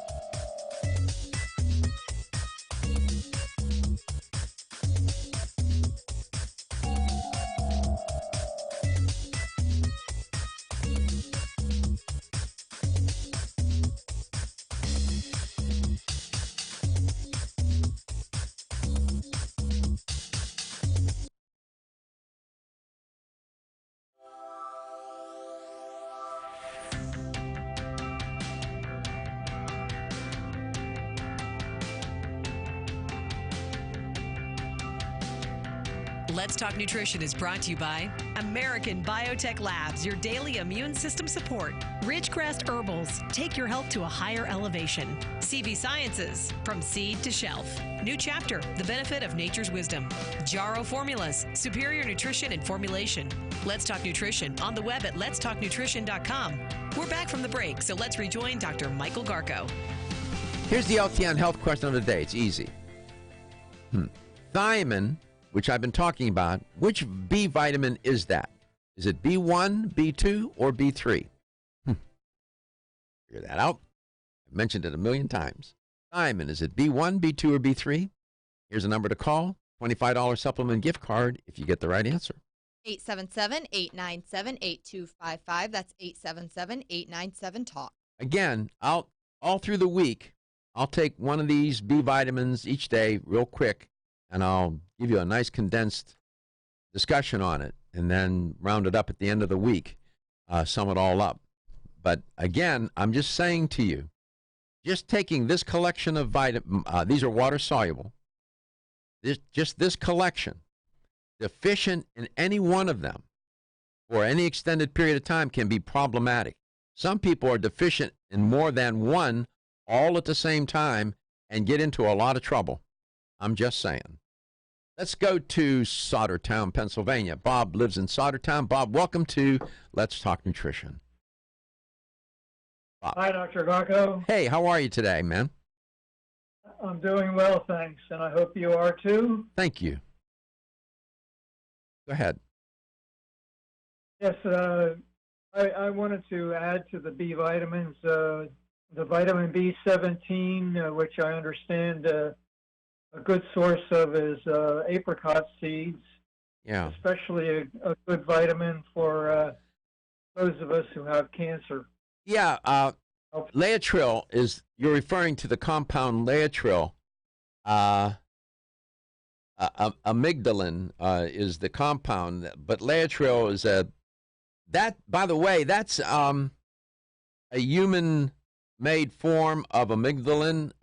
Let's Talk Nutrition is brought to you by American Biotech Labs, your daily immune system support. Ridgecrest Herbals, take your health to a higher elevation. CV Sciences, from seed to shelf. New Chapter, the benefit of nature's wisdom. Jarrow Formulas, superior nutrition and formulation. Let's Talk Nutrition on the web at letstalknutrition.com. We're back from the break, so let's rejoin Dr. Michael Garko. Here's the LTN health question of the day. It's easy. Thiamine, which I've been talking about, which B vitamin is that? Is it B1, B2, or B3? Figure that out. I've mentioned it a million times. Thiamine, is it B1, B2, or B3? Here's a number to call. $25 supplement gift card if you get the right answer. 877-897-8255. That's 877-897-TALK. Again, all through the week, I'll take one of these B vitamins each day real quick, and I'll give you a nice condensed discussion on it, and then round it up at the end of the week, sum it all up. But again, I'm just saying to you, just taking this collection of vitamins, these are water soluble, just this collection, deficient in any one of them for any extended period of time can be problematic. Some people are deficient in more than one all at the same time and get into a lot of trouble. I'm just saying. Let's go to Soldertown, Pennsylvania. Bob lives in Soldertown. Bob, welcome to Let's Talk Nutrition. Bob. Hi, Dr. Garko. Hey, how are you today, man? I'm doing well, thanks, and I hope you are too. Thank you. Go ahead. Yes, I wanted to add to the B vitamins, the vitamin B17, which I understand a good source of is apricot seeds. Yeah. Especially a good vitamin for those of us who have cancer. Yeah. Laetrile is, you're referring to the compound Laetrile. Amygdalin is the compound, but Laetrile is that, by the way, that's a human-made form of amygdalin,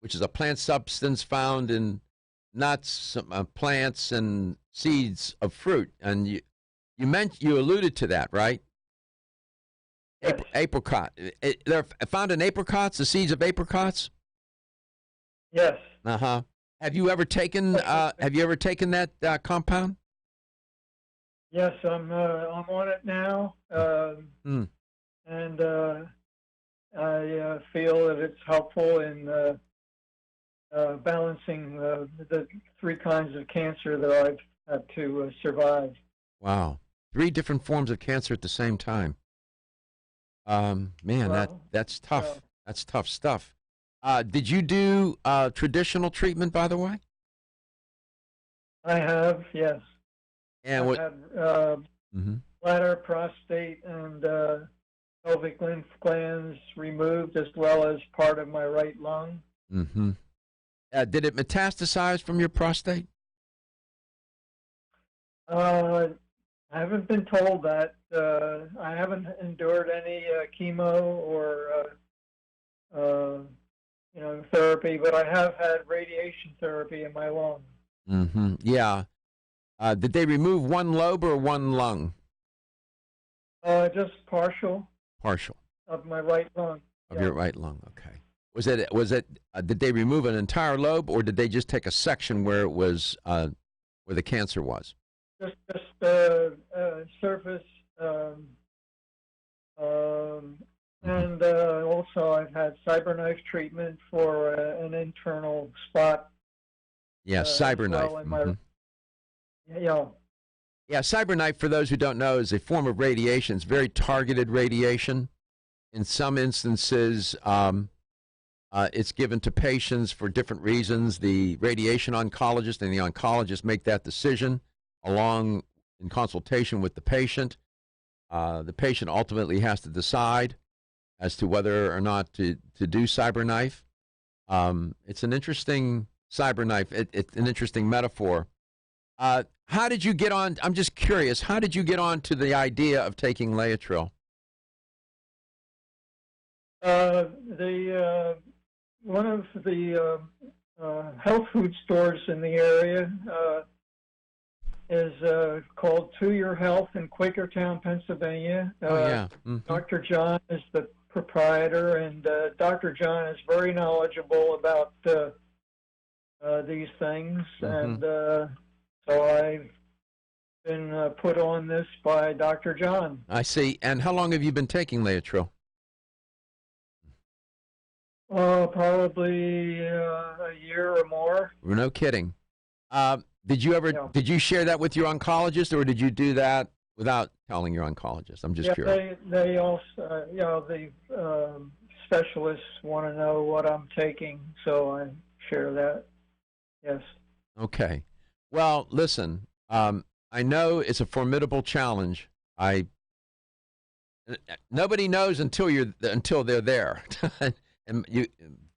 which is a plant substance found in nuts, plants, and seeds of fruit. And you alluded to that, right? Yes. Apricot. They're found in apricots, the seeds of apricots? Yes. Uh-huh. Have you ever taken that compound? Yes, I'm on it now, and I feel that it's helpful in balancing the three kinds of cancer that I've had to survive. Wow, 3 different forms of cancer at the same time. That's tough. That's tough stuff. Did you do traditional treatment, by the way? I have, yes. And I've had bladder, prostate, and pelvic lymph glands removed, as well as part of my right lung. Mm-hmm. Did it metastasize from your prostate? I haven't been told that. I haven't endured any chemo or therapy, but I have had radiation therapy in my lung. Mm-hmm. Yeah. Did they remove one lobe or one lung? Just partial. Partial. Of my right lung. Of your right lung. Okay. Was it? Did they remove an entire lobe, or did they just take a section where it was where the cancer was? Just surface And also I've had CyberKnife treatment for an internal spot. Yeah, CyberKnife. Well in my, yeah. Yeah, CyberKnife, for those who don't know, is a form of radiation. It's very targeted radiation. In some instances, it's given to patients for different reasons. The radiation oncologist and the oncologist make that decision along in consultation with the patient. The patient ultimately has to decide as to whether or not to do CyberKnife. It's an interesting CyberKnife. It's an interesting metaphor. How did you get on? I'm just curious. How did you get on to the idea of taking Laetrile? One of the health food stores in the area is called To Your Health in Quakertown, Pennsylvania. Dr. John is the proprietor, and Dr. John is very knowledgeable about these things, and so I've been put on this by Dr. John. I see. And how long have you been taking Laetrile? Probably a year or more. No kidding. Did you share that with your oncologist, or did you do that without telling your oncologist? I'm just curious. They also, the specialists want to know what I'm taking, so I share that. Yes. Okay. Well, listen, I know it's a formidable challenge. Nobody knows until they're there. And you,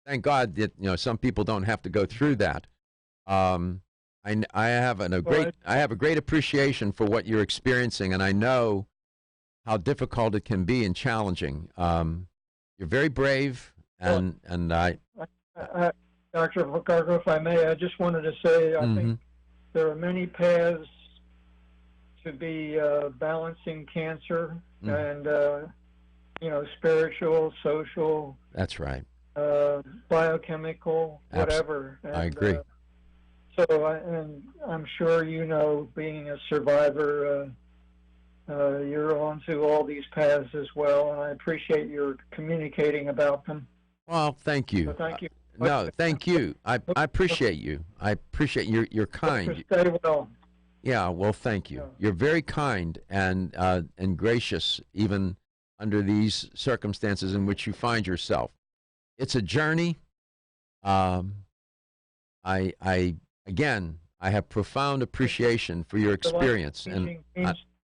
thank God that some people don't have to go through that. I have a great appreciation for what you're experiencing, and I know how difficult it can be and challenging. You're very brave, and I Dr. Gargo, if I may, I just wanted to say I think there are many paths to be balancing cancer and spiritual, social. That's right. Biochemical, whatever. And, I agree. I'm sure being a survivor, you're onto all these paths as well, and I appreciate your communicating about them. Well, thank you. So thank you. No, thank you. I appreciate you. I appreciate you're kind. Stay well. Yeah, well, thank you. You're very kind and gracious, even under these circumstances in which you find yourself. It's a journey. I have profound appreciation for your experience.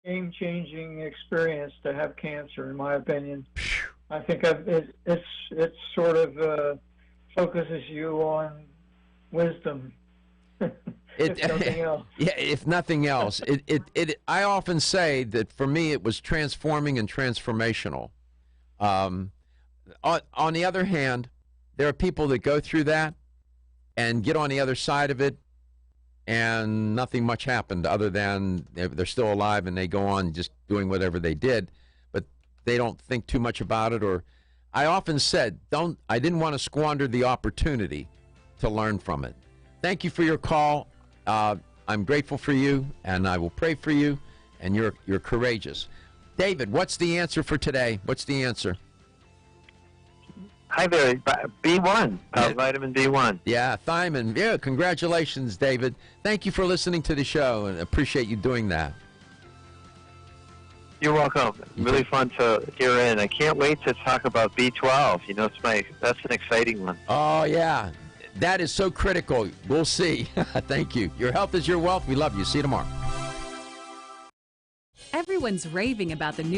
Game-changing experience to have cancer, in my opinion. I think it's sort of focuses you on wisdom. If nothing else. Yeah, if nothing else. I often say that for me it was transforming and transformational. On the other hand, there are people that go through that and get on the other side of it, and nothing much happened other than they're still alive and they go on just doing whatever they did, but they don't think too much about it. Or I often said, I didn't want to squander the opportunity to learn from it. Thank you for your call. I'm grateful for you, and I will pray for you, and you're courageous. David, what's the answer for today? What's the answer? Hi there, B1, vitamin B1. Yeah, thiamine. Yeah, congratulations, David. Thank you for listening to the show, and appreciate you doing that. You're welcome. Really fun to hear in. I can't wait to talk about B12. That's an exciting one. Oh, yeah. That is so critical. We'll see. Thank you. Your health is your wealth. We love you. See you tomorrow. Everyone's raving about the new